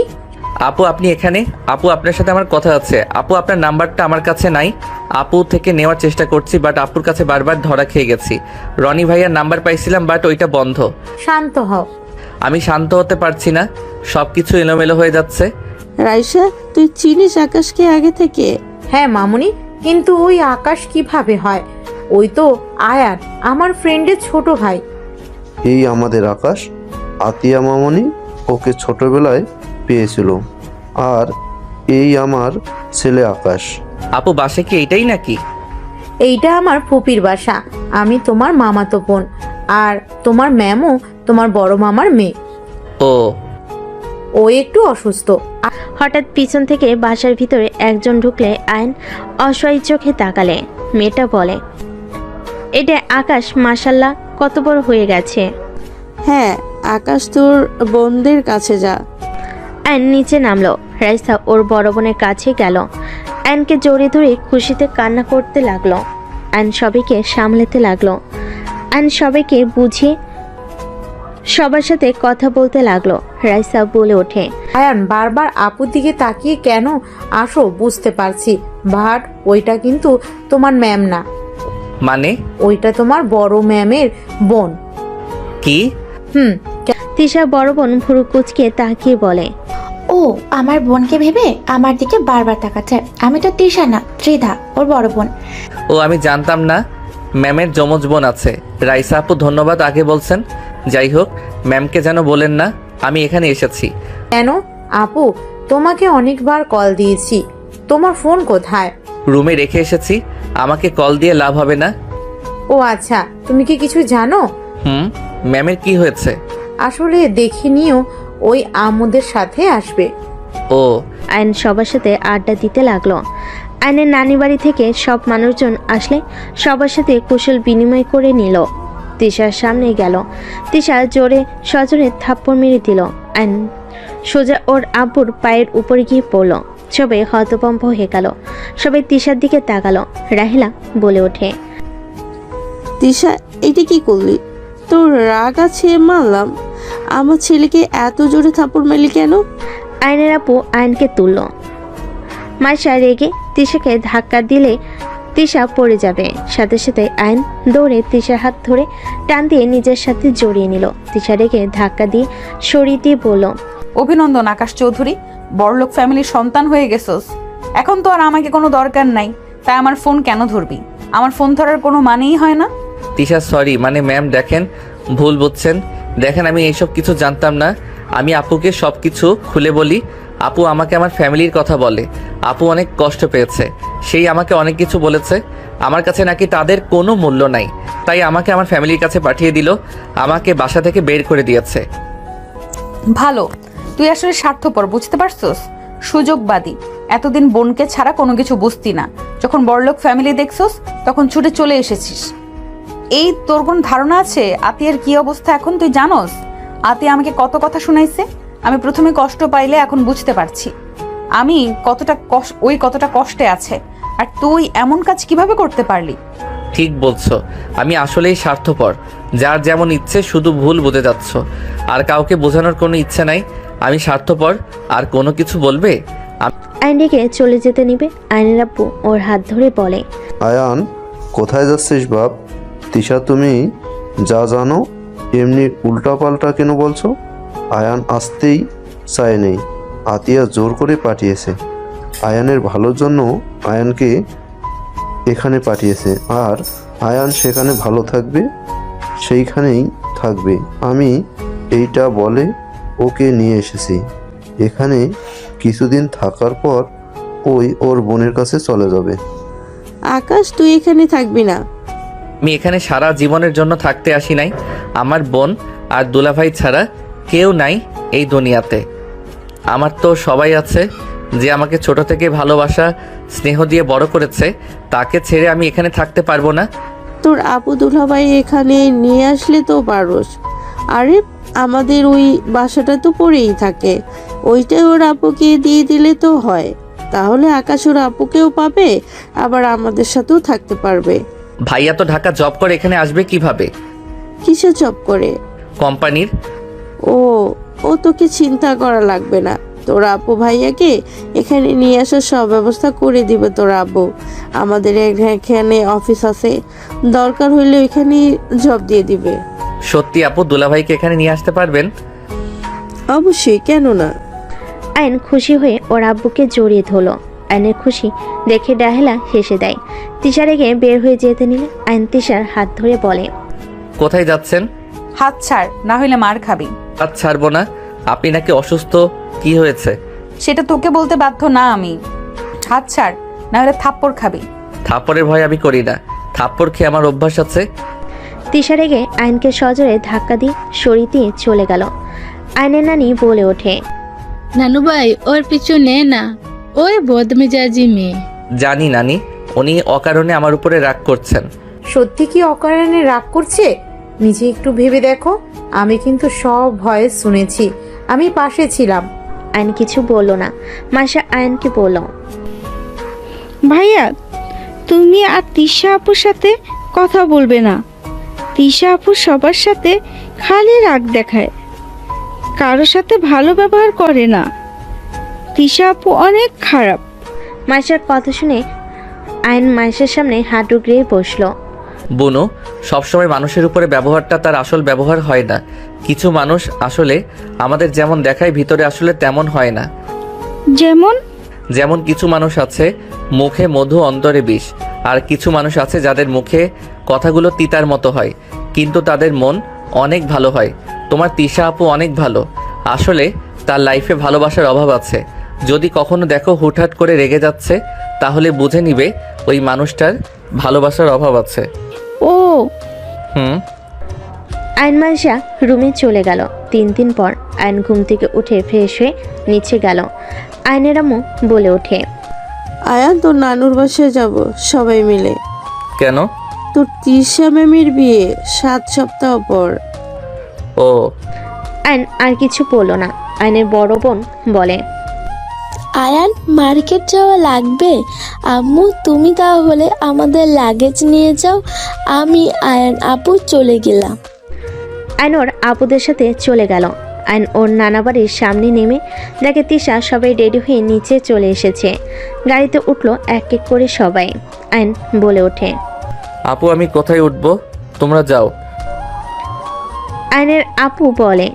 আপু আপনি এখানে? আপু আপনার সাথে আমার কথা আছে। আপু আপনার নাম্বারটা আমার কাছে নাই। আপু থেকে নেওয়ার চেষ্টা করছি, বাট আপুর কাছে বারবার ধরা খেয়ে গেছি। রনি ভাইয়ার নাম্বার পাইছিলাম, বাট ওইটা বন্ধ। শান্ত হও। আমি শান্ত হতে পারছি না, সব কিছু এলোমেলো হয়ে যাচ্ছে। রাইসা, তুই চিনিস আকাশকে আগে থেকে? হ্যাঁ মামুনি, কিন্তু ওই আকাশ কিভাবে হয়? ওই তো আয়ান, আমার ফ্রেন্ডের ছোট ভাই। এই আমাদের আকাশ, আতিয়া মামনি ওকে ছোটবেলায় পেয়েছিল। আর এই আমার ছেলে আকাশ। আপু বাসে কি এইটাই নাকি? এইটা আমার ফুপির বাসা। আমি তোমার মামাতো বোন, আর তোমার ম্যামও তোমার বড় মামার মেয়ে। ও ও একটু অসুস্থ। হঠাৎ পিছন থেকে বাসার ভিতরে একজন ঢুকলে আয়ন অসহায় চোখে তাকালে। মেয়েটা বলে, এটা আকাশ, মাশাল্লাহ কত বড় হয়ে গেছে। হ্যাঁ, আকাশ তোর বোনদের কাছে যা। আয়ন নিচে নামলো। রাইসা ওর বড় বোনের কাছে গেল। আয়নকে জড়িয়ে ধরে খুশিতে কান্না করতে লাগলো। আয়ন সবাইকে সামলাতে লাগলো। আয়ন সবাইকে বুঝিয়ে সবার সাথে কথা বলতে লাগলো। রাইসা বলে ওঠে, আয়ান বারবার আপুর দিকে তাকিয়ে কেন আসো বুঝতে পারছি, বাট ওইটা কিন্তু তোমার ম্যাম না, মানে? ওইটা তোমার বড় ম্যামের বোন। কি? তিশা বড় বোন ভুরু কুচকে তাকিয়ে বলে, ও আমার বোনকে ভেবে আমার দিকে বারবার তাকাচ্ছে। আমি তো তৃষা না, ত্রিধা, ওর বড় বোন। ও আমি জানতাম না ম্যামের যমজ বোন আছে। রাইসা আপু ধন্যবাদ আগে বলছেন। যাই হোক, ম্যামকে যেন বলেন না আমি এখানে এসেছি। কেন আপু, তোমাকে অনেকবার কল দিয়েছি, তোমার ফোন কোথায়? রুমে রেখে এসেছি, আমাকে কল দিয়ে লাভ হবে না। ও আচ্ছা, তুমি কি কিছু জানো? ম্যামের কি হয়েছে? আসলে দেখিনিও, ওই আমুদের সাথে আসবে। ও। আয়ন সবার সাথে আড্ডা দিতে লাগলো। আয়নের নানি বাড়ি থেকে সব মানুষজন আসলে সবার সাথে কুশল বিনিময় করে নিল। তিশার সামনে গেল। তিশা জোরে সজোরে থাপ্পড় মেরে দিল। আয়ন সোজা ওর আব্বুর পায়ের উপরে গিয়ে পড়ল। সবাই হতভম্ব হয়ে গেল। সবাই তিশার দিকে তাকালো। রাহিলা বলে ওঠে, তিশা, এটা কি করলি? তোর রাগ আছে মানলাম, আমার ছেলেকে এত জোরে থাপ্পড় মারলি কেন? আয়নের আপু আয়নকে তুলল। মাইশা রেগে তিশাকে ধাক্কা দিলে তিশা পড়ে যাবে। সাথে সাথে আয়ন দৌড়ে তিশার হাত ধরে টান দিয়ে নিজের সাথে জড়িয়ে নিল। তিশা রেগে ধাক্কা দিয়ে সরিয়ে দিয়ে বলল, অভিনন্দন আকাশ চৌধুরী, বড়লোক ফ্যামিলির সন্তান হয়ে গেছোস। এখন তো আর আমাকে কোনো দরকার নাই, তাই আমার ফোন কেন ধরবি? আমার ফোন ধরার কোনো মানেই হয় না। তিশা সরি, মানে ম্যাম দেখেন ভুল বুঝছেন। দেখেন আমি এইসব কিছু জানতাম না। আমি আপুকে সব কিছু খুলে বলি। আপু আমাকে আমার ফ্যামিলির কথা বলে। আপু অনেক কষ্ট পেয়েছে, সেই আমাকে অনেক কিছু বলেছে। আমার কাছে নাকি তাদের কোনো মূল্য নাই, তাই আমাকে আমার ফ্যামিলির কাছে পাঠিয়ে দিল। আমাকে বাসা থেকে বের করে দিয়েছে। ভালো, তুই আসলে স্বার্থপর, বুঝতে পারছস? সুযোগবাদী। এতদিন বোনকে ছাড়া কোনো কিছু বুঝতি না। যখন বড়লোক ফ্যামিলি দেখছস তখন ছুটে চলে এসেছিস। এই তোর কোন ধারণা আছে আতিয়ার কি অবস্থা এখন? তুই জানোস আতিয়া আমাকে কত কথা শুনাইছে? আমি প্রথমে কষ্ট পাইলে এখন বুঝতে পারছি আমি কতটা কষ্টে আছে। আর তুই এমন কাজ কিভাবে করতে পারলি? ঠিক বলছো, আমি আসলেই স্বার্থপর। যার যেমন ইচ্ছে শুধু ভুল বুঝে যাচ্ছ, আর কাউকে বোঝানোর কোনো ইচ্ছে নাই। আমি স্বার্থপর, আর কোনো কিছু বলবে? আয়নকে চলে যেতে নিবে। আয়নের আপু ওর হাত ধরে বলে, আয়ান, কোথায় যাচ্ছিস বাপ? তিশা, তুমি যা জানো এমনি উল্টাপাল্টা কেন বলছো? আয়ান আসতেই চায় নেই, আতিয়া জোর করে পাঠিয়েছে। আয়ানের ভালোর জন্য আয়ানকে এখানে পাঠিয়েছে, আর আয়ান সেখানে ভালো থাকবে, সেইখানেই থাকবে। আমি এইটা বলে ওকে নিয়ে এসেছি। এখানে কিছুদিন থাকার পর ওই ওর বোনের কাছে চলে যাবে। আকাশ, তুই এখানে থাকবি না। আমি এখানে সারা জীবনের জন্য থাকতে আসি নাই। আমার বোন আর দুলাভাই ছাড়া কেউ নাই এই দুনিয়াতে। আমার তো সবাই আছে, যে আমাকে ছোট থেকে ভালোবাসা স্নেহ দিয়ে বড় করেছে। তাকে ছেড়ে আমি এখানে থাকতে পারবো না। তোর আপু দুলাভাই এখানে নিয়ে আসলে তো পারোস। আরে আমাদের ওই বাসাটা তো পড়েই থাকে, ওইটাই ওর আপুকে দিয়ে দিলে তো হয়। তাহলে আকাশ ওর আপুকেও পাবে, আবার আমাদের সাথেও থাকতে পারবে। ভাইয়া তো ঢাকা জব করে, এখানে আসবে কিভাবে? কিসে জব করে? কোম্পানির। ও তোকে চিন্তা করা লাগবে না, তোর আপু ভাইয়াকে এখানে নিয়ে আসার সব ব্যবস্থা করে দিবে তোর আব্বু। আমাদের এখানে অফিস আছে, দরকার হইলে ওইখানে জব দিয়ে দিবে। সত্যি আপু দুলাভাইকে এখানে নিয়ে আসতে পারবেন? অবশ্যই, কেন না। আয়ন খুশি হয়ে ওর আব্বুকে জড়িয়ে ধরলো। আয়নের খুশি দেখে ডাহেলা হেসে দেয়। তিশা রেগে বের হয়ে যেতে নিলে আয়ন তিশার হাত ধরে বলে, কোথায় যাচ্ছেন? হাত ছাড়, না হইলে মার খাবি। হাত ছাড়বো না। আপনি নাকি অসুস্থ? কি হয়েছে? সেটা তোকে বলতে বাধ্য না আমি। হাত ছাড়, না হলে থাপ্পড় খাবি। থাপ্পড়ের ভয় আমি করি না, থাপ্পড় খেয়ে আমার অভ্যাস আছে। তিশা রেগে আয়নকে সজোরে ধাক্কা দিয়ে সরিয়ে দিয়ে চলে গেল। আয়নের নানি বলে ওঠে, নানু ভাই ওর পিছু নে না, ওই বদমেজাজি মেয়ে। জানি নানি, উনি অকারণে আমার উপরে রাগ করছেন। সত্যি কি অকারণে রাগ করছে? নিজে একটু ভেবে দেখো। আমি কিন্তু সব ভয়েস শুনেছি, আমি পাশে ছিলাম। আয়ন কিছু বলল না। মাসা আয়নকে বলল, ভাইয়া তুমি আর তিশা আপুর সাথে কথা বলবে না। তিশা আপু সবার সাথে খালি রাগ দেখায়, কারোর সাথে ভালো ব্যবহার করে না। তিশা আপু অনেক খারাপ। মাসার কথা শুনে আয়ন মাসের সামনে হাঁটু গড়িয়ে বসলো। বুনু, সবসময় মানুষের উপরে ব্যবহারটা তার আসল ব্যবহার হয় না। কিছু মানুষ আসলে আমাদের যেমন দেখায় ভিতরে আসলে তেমন হয় না। যেমন কিছু মানুষ আছে মুখে মধু অন্তরে বিষ, আর কিছু মানুষ আছে যাদের মুখে কথাগুলো তিতার মতো হয় কিন্তু তাদের মন অনেক ভালো হয়। তোমার তিশা আপু অনেক ভালো। আসলে তার লাইফে ভালোবাসার অভাব আছে। যদি কখনো দেখো হুটহাট করে রেগে যাচ্ছে, তাহলে বুঝে নিবে ওই মানুষটার ভালোবাসার অভাব আছে। ও আয়ন মাসা রুমে চলে গেল। 3 দিন পর আয়ন ঘুম থেকে উঠে ফ্রেশ হয়ে নিচে গেল। আয়নের আম্মু বলে ওঠে, আয়ান তোর নানুর বাসায় যাব সবাই মিলে। কেন? তোর তিশা ম্যামের বিয়ে 7 সপ্তাহ পর। ও। আয়ন আর কিছু বলল না। আয়নের বড় বোন বলে, আয়ান মার্কেট যাওয়া লাগবে। আম্মু তুমি তাহলে আমাদের লাগেজ নিয়ে যাও, আমি আয়ান আপু চলে গেলাম। আয়ন ওর আপুদের সাথে চলে গেল। আয়ন ওর নানা বাড়ির সামনে নেমে দেখে তিশা সবাই রেডি হয়ে নিচে চলে এসেছে। গাড়িতে উঠলো এক এক করে সবাই। আয়ন বলে ওঠে, আপু আমি কোথায় উঠবো? তোমরা যাও। আয়নের আপু বলে,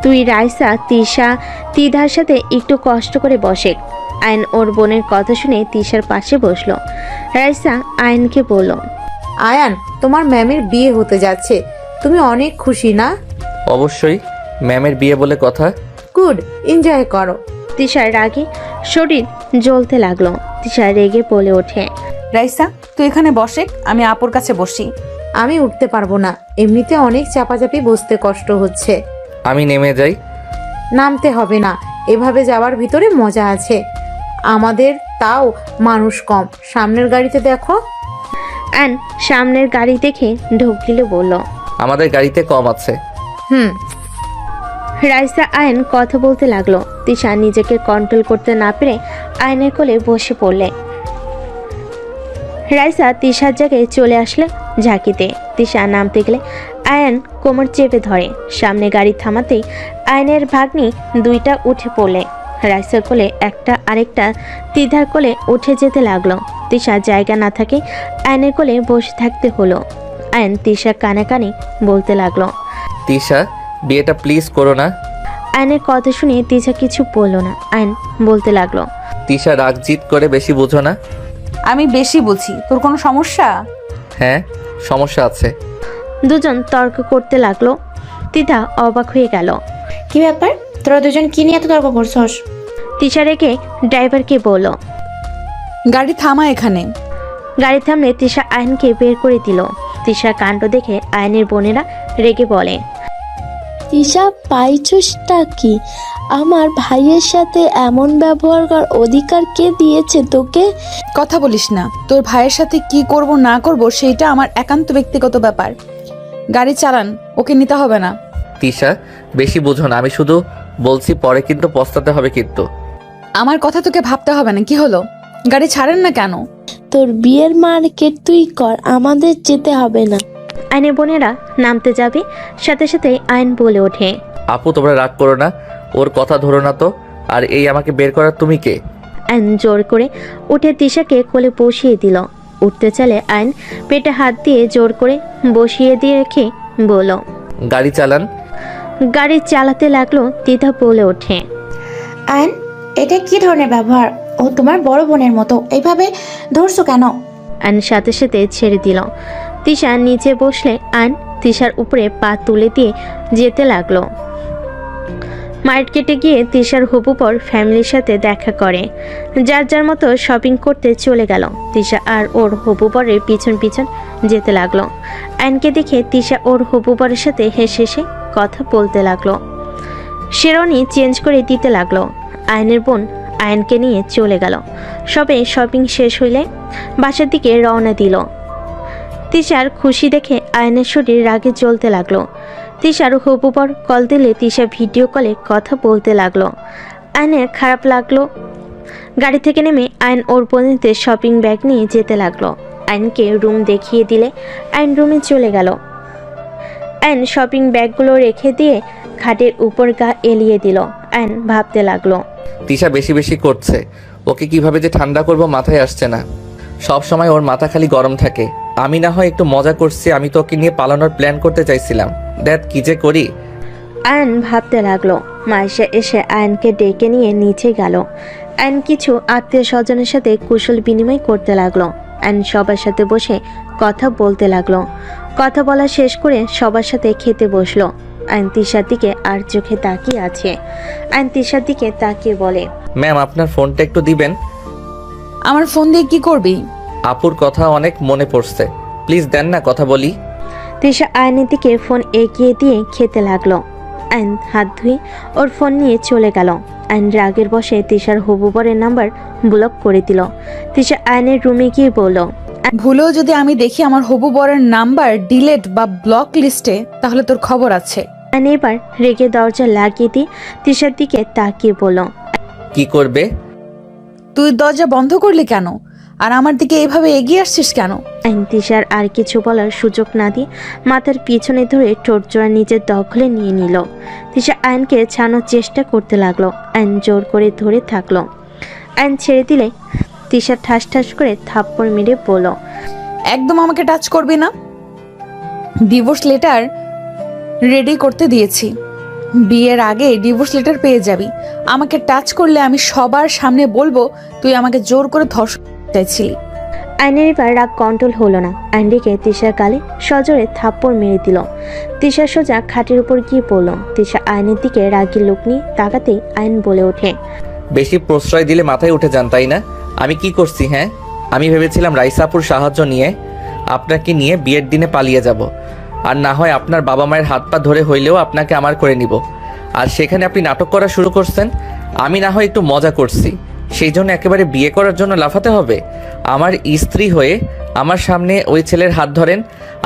তুই রাইসা তিশা তিধার সাথে একটু কষ্ট করে বসে। আয়ন ওর বোনের কথা শুনে তিশার পাশে বসলো। রাইসা আয়নকে বলল, আয়ান, তোমার ম্যামের বিয়ে হতে যাচ্ছে, তুমি অনেক খুশি না? অবশ্যই, ম্যামের বিয়ে বলে কথা। গুড, এনজয় করো। তিশার রাগে শরীর জ্বলতে লাগলো। তিশা রেগে বলে ওঠে, রাইসা তুই এখানে বসে, আমি আপুর কাছে বসি। আমি উঠতে পারবো না, এমনিতে অনেক চাপাচাপি বসতে কষ্ট হচ্ছে। আমি নেমে যাই। নামতে হবে না, এভাবে যাওয়ার ভিতরে মজা আছে। আমাদের তাও মানুষ কম, সামনের গাড়িতে দেখো। আয়ন সামনের গাড়ি দেখে ঢোক গিলে বলল, আমাদের গাড়িতে কম আছে। রাইসা আয়ন কথা বলতে লাগলো। তিশা নিজেকে কন্ট্রোল করতে না পেরে আয়নের কোলে বসে পড়লে। রাইসা তিশার জায়গায় চলে আসলে ঝাঁকিতে। তিশা নামতে গেলে আয়ন কোমর চেপে ধরে। সামনে গাড়ি থামাতেই আয়নের ভাগ্নি দুইটা উঠে পড়লে। রাইসার কোলে একটা, আরেকটা তিধার কোলে উঠে যেতে লাগলো। তিশা জায়গা না থাকে আয়নের কোলে বসে থাকতে হলো। আয়ন তিশা কানে কানে বলতে লাগলো, তিশা বিয়েটা প্লিজ করো না। আয়নের কথা শুনে তিশা কিছু বলল না। আয়ন বলতে লাগলো, তিশা রাগ জিত করে বেশি বুঝো না। আমি বেশি বুঝি, তোর কোনো সমস্যা? হ্যাঁ, সমস্যা আছে। দুজন তর্ক করতে লাগলো। তিধা অবাক হয়ে গেল। কি ব্যাপার, তোরা দুজন কি নিয়ে এত তর্ক করছস? তিশা রেগে ড্রাইভারকে বলল, গাড়ি থামা এখানে। গাড়ি থামলে তিশা আয়নকে বের করে দিল। তিশার কাণ্ড দেখে আয়নের বোনেরা রেগে বলে, তিশা পাইছসটা কি? আমার ভাইয়ের সাথে এমন ব্যবহার করার অধিকার কে দিয়েছে তোকে? কথা বলিস না। তোর ভাইয়ের সাথে কি করব না করব সেটা আমার একান্ত ব্যক্তিগত ব্যাপার। গাড়ি চালান, ওকে নিতে হবে না। তিশা বেশি বুঝো না, আমি শুধু বলছি, পরে কিন্তু পস্তাতে হবে কিন্তু। আমার কথা তোকে ভাবতে হবে না। কি হলো, গাড়ি ছাড়েন না কেন? তোর বিয়ের মার্কেট তুই কর, আমাদের যেতে হবে না। আয়নের বোনেরা নামতে যাবে, সাথে সাথে আয়ন বলে ওঠে, আপু তোমরা রাগ করো না, ওর কথা ধরো না তো। আর এই আমাকে বের করার তুমি কে? আইন জোর করে উঠে তিশাকে কোলে বসিয়ে দিল। উঠতে চালে আইন পেটে হাত দিয়ে জোর করে বসিয়ে দিয়ে রেখে বলল, গাড়ি চালান। গাড়ি চালাতে লাগলো। তিথা বলে ওঠে, আয়ন, এটা কি ধরনের ব্যবহার? ও তোমার বড় বোনের মতো, এইভাবে ধরছো কেন? আইন সাথে সাথে ছেড়ে দিল। তিশা নিচে বসলে আইন তিশার উপরে পা তুলে দিয়ে যেতে লাগলো। মার্কেটে গিয়ে তিশার হবু পর ফ্যামিলির সাথে দেখা করে। যার যার মতো শপিং করতে চলে গেল। তিশা আর ওর হবু পরের পিছন পিছন যেতে লাগলো। আইনকে দেখে তিশা ওর হবু পরের সাথে হেসে হেসে কথা বলতে লাগলো। শেরওয়ানি চেঞ্জ করে দিতে লাগলো। আইনের বোন আইনকে নিয়ে চলে গেল। সবে শপিং শেষ হইলে বাসার দিকে রওনা দিল। তিশার খুশি দেখে আয়নের শরীর রাগে জ্বলতে লাগলো। তিশার হবু পর কল দিলে তিশা ভিডিও কলে কথা বলতে লাগলো। আয়নের খারাপ লাগলো। গাড়ি থেকে নেমে আইন ওর বোনেদের শপিং ব্যাগ নিয়ে যেতে লাগলো। আইনকে রুম দেখিয়ে দিলে আইন রুমে চলে গেল। আইন শপিং ব্যাগগুলো রেখে দিয়ে খাটের উপর গা এলিয়ে দিল। আইন ভাবতে লাগলো, তিশা বেশি বেশি করছে। ওকে কিভাবে যে ঠান্ডা করব মাথায় আসছে না। সব সময় ওর মাথা খালি গরম থাকে। আমি না হয় একটু মজা করছি, আমি তো ওকে নিয়ে পালানোর প্ল্যান করতে চাইছিলাম। দেখ কি যে করি। আয়ন ভাবতে লাগলো। মাইশা এসে আয়নকে ডেকে নিয়ে নিচে গেল। আয়ন কিছু আত্মীয় স্বজনের সাথে কুশল বিনিময় করতে লাগলো। আয়ন সবার সাথে বসে কথা বলতে লাগলো। কথা বলা শেষ করে সবার সাথে খেতে বসলো। আয়ন তিশার দিকে আর চোখে তাকিয়ে আছে। আয়ন তিশার দিকে তাকিয়ে বলে, ম্যাম আপনার ফোনটা একটু দিবেন? আমার ফোন দিয়ে কি করবি? আপুর কথা অনেক মনে পড়ছে, প্লিজ দেন না, কথা বলি। তিশা আয়নের দিকে ফোন এগিয়ে দিয়ে খেতে লাগলো। আইন হাত ধুয়ে ওর ফোন নিয়ে চলে গেল। আইন রাগের বসে তিশার হবু বরের নাম্বার ব্লক করে দিল। তিশা আয়নের রুমে গিয়ে বলল, ভুলেও যদি আমি দেখি আমার হবু বরের নাম্বার ডিলেট বা ব্লক লিস্টে, তাহলে তোর খবর আছে। আইন এবার রেগে দরজা লাগিয়ে দিয়ে তিশার দিকে তাকিয়ে বলল, কি করবে? তুই দরজা বন্ধ করলি কেন? আর আমার দিকে এভাবে এগিয়ে আসছিস কেন? আইন তিশার আর কিছু বলার সুযোগ না দিয়ে মাথার পিছনে ধরে ঠোঁট জোড়া নিজের দখলে নিয়ে নিল। তিশা আইনকে ছাড়ানোর চেষ্টা করতে লাগলো। আইন জোর করে ধরে থাকলো। আইন ছেড়ে দিলে তিশা ঠাস ঠাস করে থাপ্পড় মেরে বলল, একদম আমাকে টাচ করবি না। ডিভোর্স লেটার রেডি করতে দিয়েছি, বিয়ের আগে ডিভোর্স লেটার পেয়ে যাবি। আমাকে টাচ করলে আমি সবার সামনে বলবো তুই আমাকে জোর করে ধর্ষণ চাইছিলি। আইনের এবার রাগ কন্ট্রোল হলো না। আইন রেখে তিশার গালে সজোরে থাপ্পড় মেরে দিল। তিশা সোজা খাটের উপর গিয়ে পড়ল। তিশা আইনের দিকে রাগি লোক নিয়ে তাকাতেই আইন বলে ওঠে, বেশি প্রশ্রয় দিলে মাথায় উঠে যান তাই না? আমি কি করছি? হ্যাঁ, আমি ভেবেছিলাম রাইসাপুর সাহায্য নিয়ে আপনাকে নিয়ে বিয়ের দিনে পালিয়ে যাব, আর না হয় আপনার বাবা মায়ের হাত পা ধরে হইলেও আপনাকে আমার করে নিব। আর সেখানে আপনি নাটক করা শুরু করছেন। আমি না হয় একটু মজা করছি, সেই জন্য একেবারে বিয়ে করার জন্য লাফাতে হবে? আমার স্ত্রী হয়ে আমার সামনে ওই ছেলের হাত ধরেন,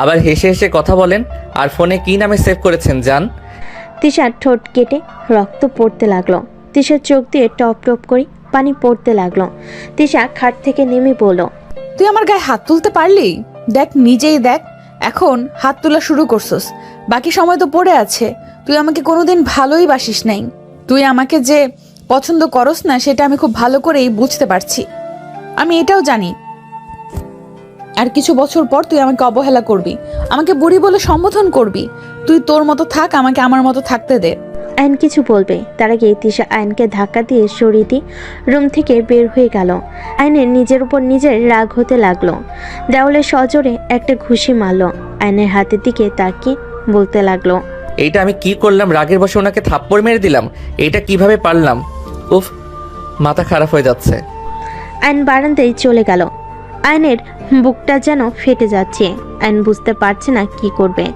আবার হেসে হেসে কথা বলেন, আর ফোনে কি নামে সেভ করেছেন জান? তিশার ঠোঁট কেটে রক্ত পড়তে লাগলো। তিশার চোখ দিয়ে টপ টপ করে পানি পড়তে লাগলো। তিশা খাট থেকে নেমে বলল, তুই আমার গায়ে হাত তুলতে পারলি? দেখ, নিজেই দেখ, এখন হাত তোলা শুরু করছস। বাকি সময় তো পড়ে আছে। তুই আমাকে কোনোদিন ভালোই বাসিস নাই। তুই আমাকে যে পছন্দ করস না সেটা আমি খুব ভালো করেই বুঝতে পারছি। আমি এটাও জানি আর কিছু বছর পর তুই আমাকে অবহেলা করবি, আমাকে বুড়ি বলে সম্বোধন করবি। তুই তোর মতো থাক, আমাকে আমার মতো থাকতে দে। আইন কিছু বলবে তার আগে তিশা আইনকে ধাক্কা দিয়ে সরিয়ে দিয়ে রুম থেকে বের হয়ে গেল। আইনের নিজের উপর নিজের রাগ হতে লাগলো। দেওয়ালে সজোরে একটা ঘুষি মারলো। আইনের হাতের দিকে তাকিয়ে বলতে লাগলো, এইটা আমি কি করলাম? রাগের বসে ওনাকে থাপ্পড় মেরে দিলাম। এইটা কিভাবে পারলাম? উফ, মাথা খারাপ হয়ে যাচ্ছে। আইন বারান্দায় চলে গেল। আইনের বুকটা যেন ফেটে যাচ্ছে। আইন বুঝতে পারছে না কি করবে।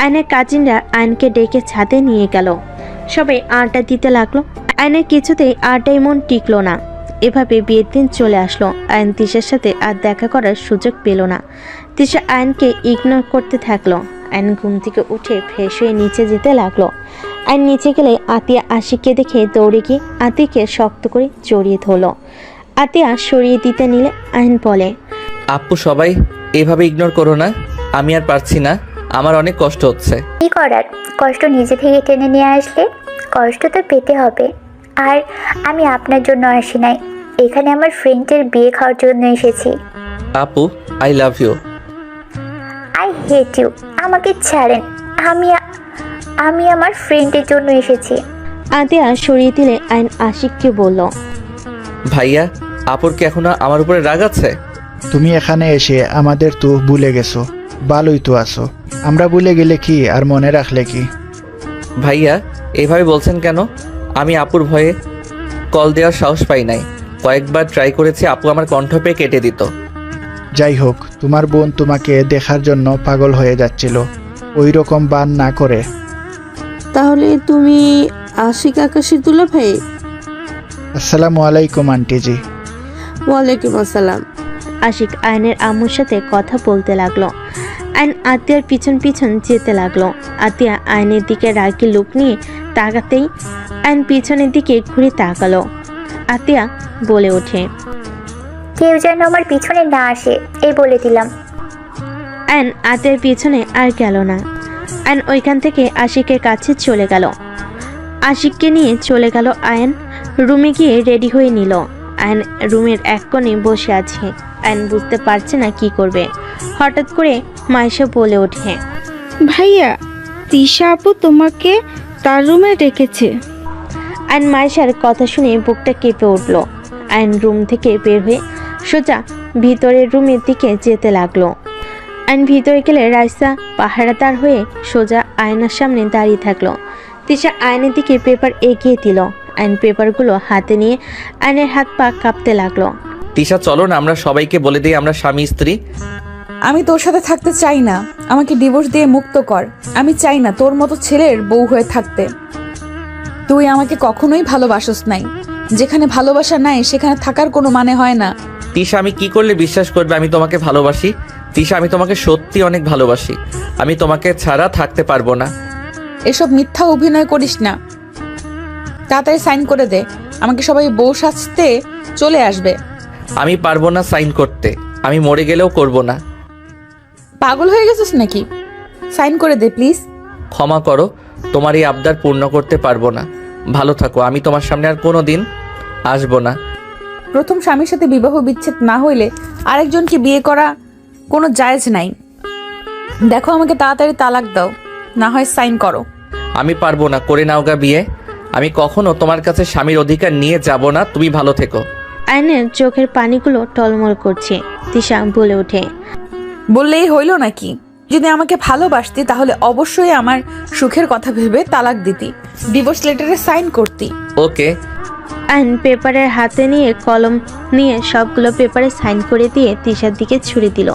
আইনের কাজিনরা আইনকে ডেকে ছাদে নিয়ে গেল। সবাই আড্ডা দিতে লাগলো। আইনের কিছুতেই আড্ডায় মন টিকলো না। এভাবে বিয়ের দিন চলে আসলো। আইন তিশার সাথে আর দেখা করার সুযোগ পেল না। তিশা আইনকে ইগনোর করতে থাকলো। আইন ঘুম থেকে উঠে ফ্রেশ হয়ে নিচে যেতে লাগলো। আইন নিচে গেলে আতিয়া আশিককে দেখে দৌড়ে গিয়ে আতিকে শক্ত করে জড়িয়ে ধরলো। আতিয়া সরিয়ে দিতে নিলে আইন বলে, আপু সবাই এভাবে ইগনোর করো না, আমি আর পারছি না, আমার অনেক কষ্ট হচ্ছে। কি করার, কষ্ট নিজে থেকে টেনে নিয়ে আসলে কষ্ট তো পেতে হবে। আর আমি আপনার জন্য আসি নাই, এখানে আমার ফ্রেন্ডের বিয়ে খাওয়ার জন্য এসেছি। আপু, I love you. I hate you. আমাকে ছাড়েন, আমি আমার ফ্রেন্ডের জন্য এসেছি। আতিয়া সরিয়ে দিলে আইন আশিককে বলল, ভাইয়া, আপুর কি এখনো আমার উপরে রাগ আছে? তুমি এখানে এসে আমাদের তো ভুলে গেছো। ভালোই তো আছো। আমরা ভুলে গেলে কি আর মনে রাখলে কি? ভাইয়া, এইভাবে বলছেন কেন? আমি আপুর ভয়ে কল দেওয়ার সাহস পাই নাই। কয়েকবার ট্রাই করেছি, আপু আমার কণ্ঠ পেয়ে কেটে দিত। যাই হোক, তোমার বোন তোমাকে দেখার জন্য পাগল হয়ে যাচ্ছিল। ওই রকম বান না করে। তাহলে তুমি আশিক আকাশের দুলাভাই? আসসালামু আলাইকুম আন্টিজি। ওয়ালাইকুম আসসালাম। আশিক আয়নের আম্মুর সাথে কথা বলতে লাগলো। আইন আতিয়ার পিছন পিছন যেতে লাগলো। আতিয়া আয়নের দিকে রাগি লুক নিয়ে তাকাতেই আইন পিছনের দিকে ঘুরে তাকালো। আতিয়া বলে ওঠে, কেউ যেন আমার পিছনে না আসে, এই বলে দিলাম। আইন আতিয়ার পিছনে আর গেল না। আইন ওইখান থেকে আশিকের কাছে চলে গেল। আশিককে নিয়ে চলে গেল আয়ন। রুমে গিয়ে রেডি হয়ে নিল। আয়ন রুমের এক কোণে বসে আছে। আয়ন বুঝতে পারছে না কি করবে। হঠাৎ করে মাইশা বলে ওঠে, ভাইয়া, তিশা আপু তোমাকে তার রুমে ডেকেছে। আয়ন মাইশার কথা শুনে বুকটা কেঁপে উঠল। আয়ন রুম থেকে বের হয়ে সোজা ভিতরের রুমের দিকে যেতে লাগলো। আয়ন ভিতরে গেলে রাইসা পাহারাদার হয়ে সোজা আয়নার সামনে দাঁড়িয়ে থাকলো। তিশা আয়নের দিকে পেপার এগিয়ে দিল। আয়ন পেপারগুলো হাতে নিয়ে আয়নের হাত পা কাঁপতে লাগলো। তিশা, চলো না আমরা সবাইকে বলে দিই আমরা স্বামী স্ত্রী। আমি তোর সাথে থাকতে চাই না, আমাকে ডিভোর্স দিয়ে মুক্ত কর। আমি চাই না তোর মতো ছেলের বউ হয়ে থাকতে। তুই আমাকে কখনোই ভালোবাসস নাই। যেখানে ভালোবাসা নাই সেখানে থাকার কোনো মানে হয় না। তিশা, আমি কি করলে বিশ্বাস করবে আমি তোমাকে ভালোবাসি? তিশা, আমি তোমাকে সত্যি অনেক ভালোবাসি। আমি তোমাকে ছাড়া থাকতে পারবো না। এসব মিথ্যা অভিনয় করিস না। তাড়াতাড়ি সাইন করে দে, আমাকে সবাই বউ সাজতে চলে আসবে। আমি পারবো না সাইন করতে। আমি মরে গেলেও করব না। পাগল হয়ে গেছিস নাকি? সাইন করে দে প্লিজ। ক্ষমা করো, তোমার এই আবদার পূর্ণ করতে পারবো না। ভালো থাকো, আমি তোমার সামনে আর কোনো দিন আসবো না। প্রথম স্বামীর সাথে বিবাহ বিচ্ছেদ না হইলে আরেকজনকে বিয়ে করা কোনো জায়েজ নাই। দেখো, আমাকে তাড়াতাড়ি তালাক দাও, না হয় সাইন করো। আমি পারবো না, করে নাও গা বিয়ে। আমি কখনো তোমার কাছে স্বামীর অধিকার নিয়ে যাব না। তুমি ভালো থেকো। আয়নের চোখের পানিগুলো টলমল করছে। তিশা বলে ওঠে, বললেই হইল নাকি? যদি আমাকে ভালোবাসতি তাহলে অবশ্যই আমার সুখের কথা ভেবে তালাক দিতি, ডিভোর্স লেটারে সাইন করতি। ওকে। আইন পেপারের হাতে নিয়ে কলম নিয়ে সবগুলো পেপারে সাইন করে দিয়ে তিশার দিকে ছুড়ে দিল।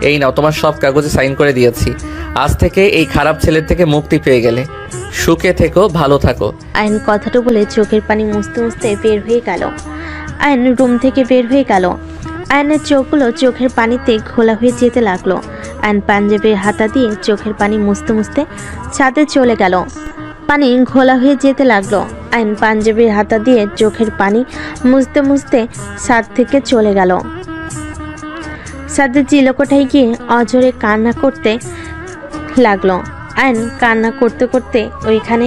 এই নাও, তোমার সব কাগজে সাইন করে দিয়েছি। আজ থেকে এই খারাপ ছেলের থেকে মুক্তি পেয়ে গেলে। সুখে থেকো, ভালো থাকো। আইন কথাটা বলে চোখের পানি মুছতে মুছতে বের হয়ে গেল। আইন রুম থেকে বের হয়ে গেল। আয়নের চোখগুলো চোখের পানিতে ঘোলা হয়ে যেতে লাগলো। আইন পাঞ্জাবির হাতা দিয়ে চোখের পানি মুছতে মুছতে ছাদে চলে গেল। পানি ঘোলা হয়ে যেতে লাগলো। আইন পাঞ্জাবির হাতা দিয়ে চোখের পানি মুছতে মুছতে ছাদ থেকে চলে গেল। ছাদে চিলকোঠায় গিয়ে অঝরে কান্না করতে লাগলো। আইন কান্না করতে করতে ওইখানে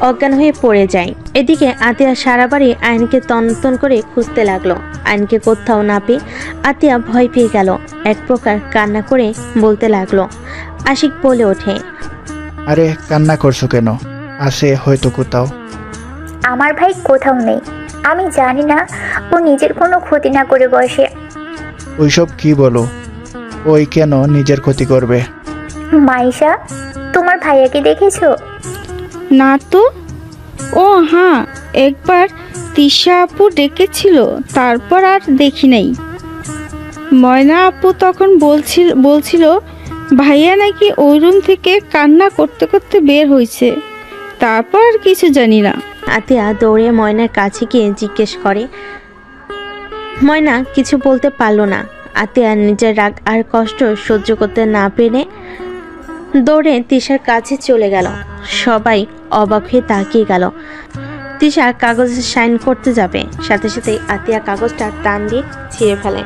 অজ্ঞান হয়ে পড়ে যায়। এদিকে আতিয়া সারা বাড়ি আইনকে তন্ন করে খুঁজতে লাগলো। আইনকে কোথাও না পেয়ে আতিয়া ভয় পেয়ে গেল। এক প্রকার কান্না করে বলতে লাগলো। আশিক বলে ওঠে, আরে কান্না করছো কেন? আসে হয়তো কোথাও। আমার ভাই কোথাও নেই। আমি জানি না ও নিজের কোনো ক্ষতি না করে বসে। ওইসব কি বলো? ওই কেন নিজের ক্ষতি করবে? মাইশা, তোমার ভাইয়াকে দেখেছো? না তো। ও হ্যাঁ, একবার তিশা আপু ডেকেছিল, তারপর আর দেখি নাই। ময়না আপু তখন বলছিল ভাইয়া নাকি ওই রুম থেকে কান্না করতে করতে বের হয়েছে, তারপর আর কিছু জানি না। আতিয়া দৌড়ে ময়নার কাছে গিয়ে জিজ্ঞেস করে। ময়না কিছু বলতে পারলো না। আতিয়া নিজের রাগ আর কষ্ট সহ্য করতে না পেরে দৌড়ে তিশার কাছে চলে গেল। সবাই অবাক হয়ে তাকিয়ে গেল। তিশা কাগজে সাইন করতে যাবে, সাথে সাথে আতিয়া কাগজটা টান দিয়ে ছিঁড়ে ফেলে।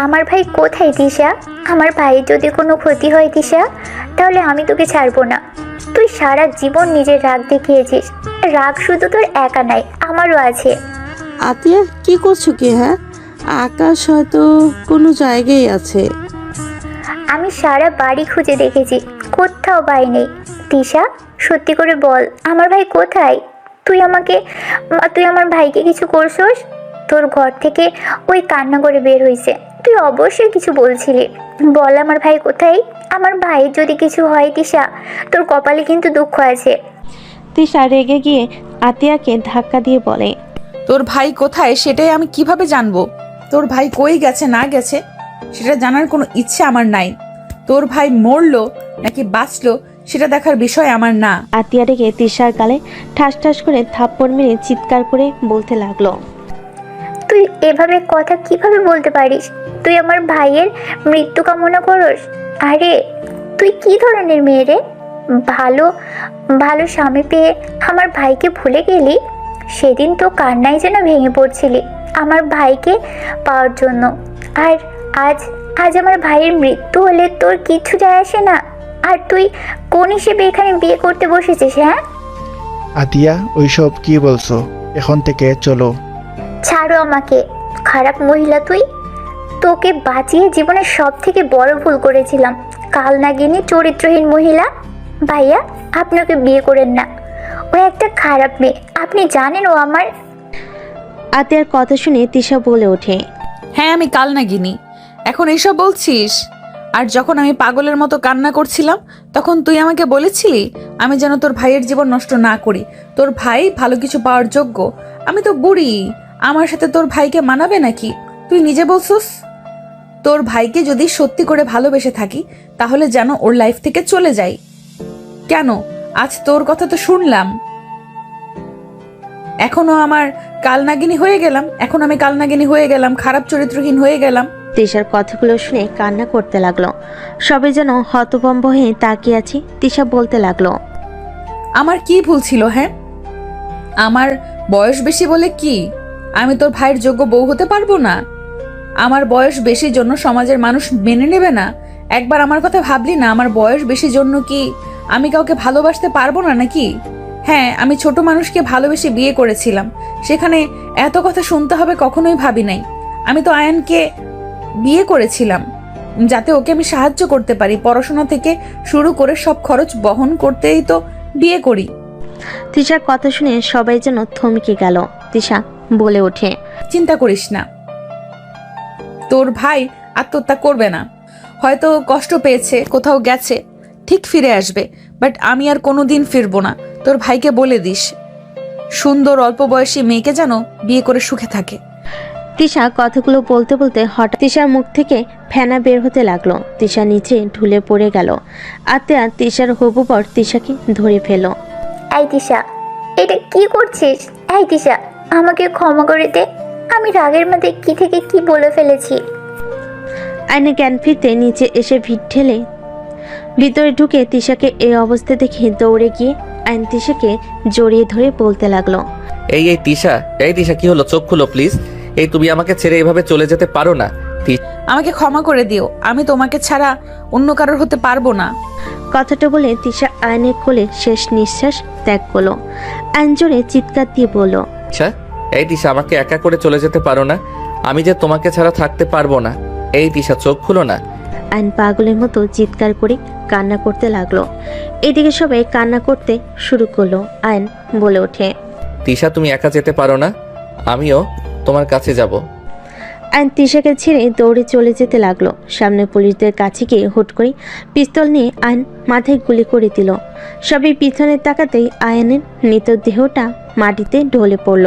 আমার ভাই কোথায় তিশা? আমার ভাইয়ের যদি কোনো ক্ষতি হয় তিশা, তাহলে আমি তোকে ছাড়বো না। তুই সারা জীবন নিজের রাগ দেখিয়েছিস। রাগ শুধু তোর একা নাই, আমারও আছে। আতিয়া কি করছো কি? হ্যাঁ, আকাশ হয়তো কোনো জায়গায় আছে। আমি সারা বাড়ি খুঁজে দেখেছি, কোথাও ভাই নেই। তিশা, সত্যি করে বল, আমার ভাই কোথায়? তুই আমার ভাইকে কিছু করছস? তোর ঘর থেকে ওই কান্না করে বের হয়েছে, তুই অবশ্যই কিছু বলছিলি। বল আমার ভাই কোথায়? আমার ভাইয়ের যদি কিছু হয় তিশা, তোর কপালে কিন্তু দুঃখ আছে। তিশা রেগে গিয়ে আতিয়াকে ধাক্কা দিয়ে বলে, তোর ভাই কোথায় সেটাই আমি কিভাবে জানবো? তোর ভাই কই গেছে না গেছে সেটা জানার কোনো ইচ্ছে আমার নাই। তোর ভাই মরলো নাকি বাঁচলো সেটা দেখার বিষয় আমার না। আতিয়া রেগে তিশার গালে ঠাস ঠাস করে থাপ্পড় মেরে চিৎকার করে বলতে লাগলো, তুই এভাবে কথা কিভাবে বলতে পারিস? তুই আমার ভাইয়ের মৃত্যু কামনা করস? আরে তুই কি ধরনের মেয়ে রে? ভালো ভালো স্বামী পেয়ে আমার ভাইকে ভুলে গেলি? সেদিন তো কান্নায় যেন ভেঙে পড়ছিলি আমার ভাইকে পাওয়ার জন্য। আর আজ আজ আমার ভাইয়ের মৃত্যু হলে তোর কিচ্ছু যায় আসে না। আর তুই কোন হিসেবে এখানে বিয়ে করতে বসেছিস? হ্যাঁ আতিয়া, ওইসব কি বলছো? এখন থেকে চলো। ছাড়ো আমাকে, খারাপ মহিলা তুই। তোকে বাঁচিয়ে জীবনের সব থেকে বড় ভুল করেছিলাম। কাল নাগিনী চরিত্রহীন মহিলা। ভাইয়া, আপনি ওকে বিয়ে করেন না, ও একটা খারাপ মেয়ে। আপনি জানেন ও আমার। আতিয়ার কথা শুনে তিশা বলে ওঠে, হ্যাঁ আমি কাল নাগিনি, এখন এইসব বলছিস? আর যখন আমি পাগলের মতো কান্না করছিলাম তখন তুই আমাকে বলেছিলি আমি যেন তোর ভাইয়ের জীবন নষ্ট না করি। তোর ভাই ভালো কিছু পাওয়ার যোগ্য। আমি তো বুড়ি, আমার সাথে তোর ভাইকে মানাবে নাকি? তুই নিজে বলছিস তোর ভাইকে যদি সত্যি করে ভালোবেসে থাকি তাহলে যেন ওর লাইফ থেকে চলে যাই। কেন? আজ তোর কথা তো শুনলাম, এখনো আমার কালনাগিনী হয়ে গেলাম। এখন আমি কালনাগিনী হয়ে গেলাম, খারাপ চরিত্রহীন হয়ে গেলাম। তিশার কথাগুলো শুনে কান্না করতে লাগলো। সবাই যেন হতভম্ব হয়ে তাকিয়ে আছে। তিশা বলতে লাগলো, আমার কি ভুল ছিল? হ্যাঁ, আমার বয়স বেশি বলে কি আমি তোর ভাইয়ের যোগ্য বউ হতে পারবো না? আমার বয়স বেশির জন্য সমাজের মানুষ মেনে নেবে না? একবার আমার কথা ভাবলি না? আমার বয়স বেশির জন্য কি আমি কাউকে ভালোবাসতে পারবো না নাকি? হ্যাঁ, আমি ছোট মানুষকে ভালোবেসে বিয়ে করেছিলাম, সেখানে এত কথা শুনতে হবে কখনোই ভাবি নাই। আমি তো আয়ানকে বিয়ে করেছিলাম যাতে ওকে আমি সাহায্য করতে পারি, পড়াশোনা থেকে শুরু করে সব খরচ বহন করতেই তো বিয়ে করি। তিশার কথা শুনে সবাই যেন থমকে গেল। তিশা বলে ওঠে, চিন্তা করিস না, তোর ভাই আত্মহত্যা করবে না। হয়তো কষ্ট পেয়েছে, কোথাও গেছে, ঠিক ফিরে আসবে। বাট আমি আর কোনোদিন ফিরবো না। তোর ভাইকে বলে দিস সুন্দর অল্প বয়সী মেয়েকে যেন বিয়ে করে সুখে থাকে। তিশা কথাগুলো বলতে বলতে হঠাৎ তিশার মুখ থেকে ফেনা বের হতে লাগলো। তিশা নিচে ঢুলে পড়ে গেল। আতিয়া তিশার হবু বর তিশাকে ধরে ফেল। এই তিশা, এটা কি করছিস? এই তিশা, আমাকে ক্ষমা করে দে। আমি রাগের মধ্যে কি থেকে কি বলে ফেলেছি। আয়না জ্ঞান ফিরতে নিচে এসে ভিড় ঠেলে ভিতরে ঢুকে তিশাকে এই অবস্থা দেখে দৌড়ে গিয়ে আইন তিশাকে জড়িয়ে ধরে বলতে লাগলো, এই তিশা কি হলো? চোখ খুলো প্লিজ। এই তুমি আমাকে ছেড়ে এভাবে চলে যেতে পারো না। আমাকে ক্ষমা করে দিও, আমি তোমাকে ছাড়া অন্য কারোর হতে পারবো না। কথাটা বলে তিশা আয়নের কোলে শেষ নিঃশ্বাস ত্যাগ করলো। আইন জোরে চিৎকার দিয়ে বলল, এই তিশা আমাকে একা করে চলে যেতে পারো না? আমি যে তোমাকে ছাড়া থাকতে পারবো না। এই তিশা চোখ খুলো না। আইন পাগলের মতো চিৎকার করে কান্না করতে লাগলো। এদিকে সবাই কান্না করতে শুরু করলো। আইন বলে ওঠে, তিশা তুমি একা যেতে পারো না, আমিও তোমার কাছে যাব। আইন তিশাকে ছেড়ে দৌড়ে চলে যেতে লাগলো। সামনে পুলিশদের কাছে গিয়ে হুট করে পিস্তল নিয়ে আইন মাথায় গুলি করে দিল। সবাই পিছনে তাকাতেই আয়নের মৃতদেহটা মাটিতে ঢলে পড়ল।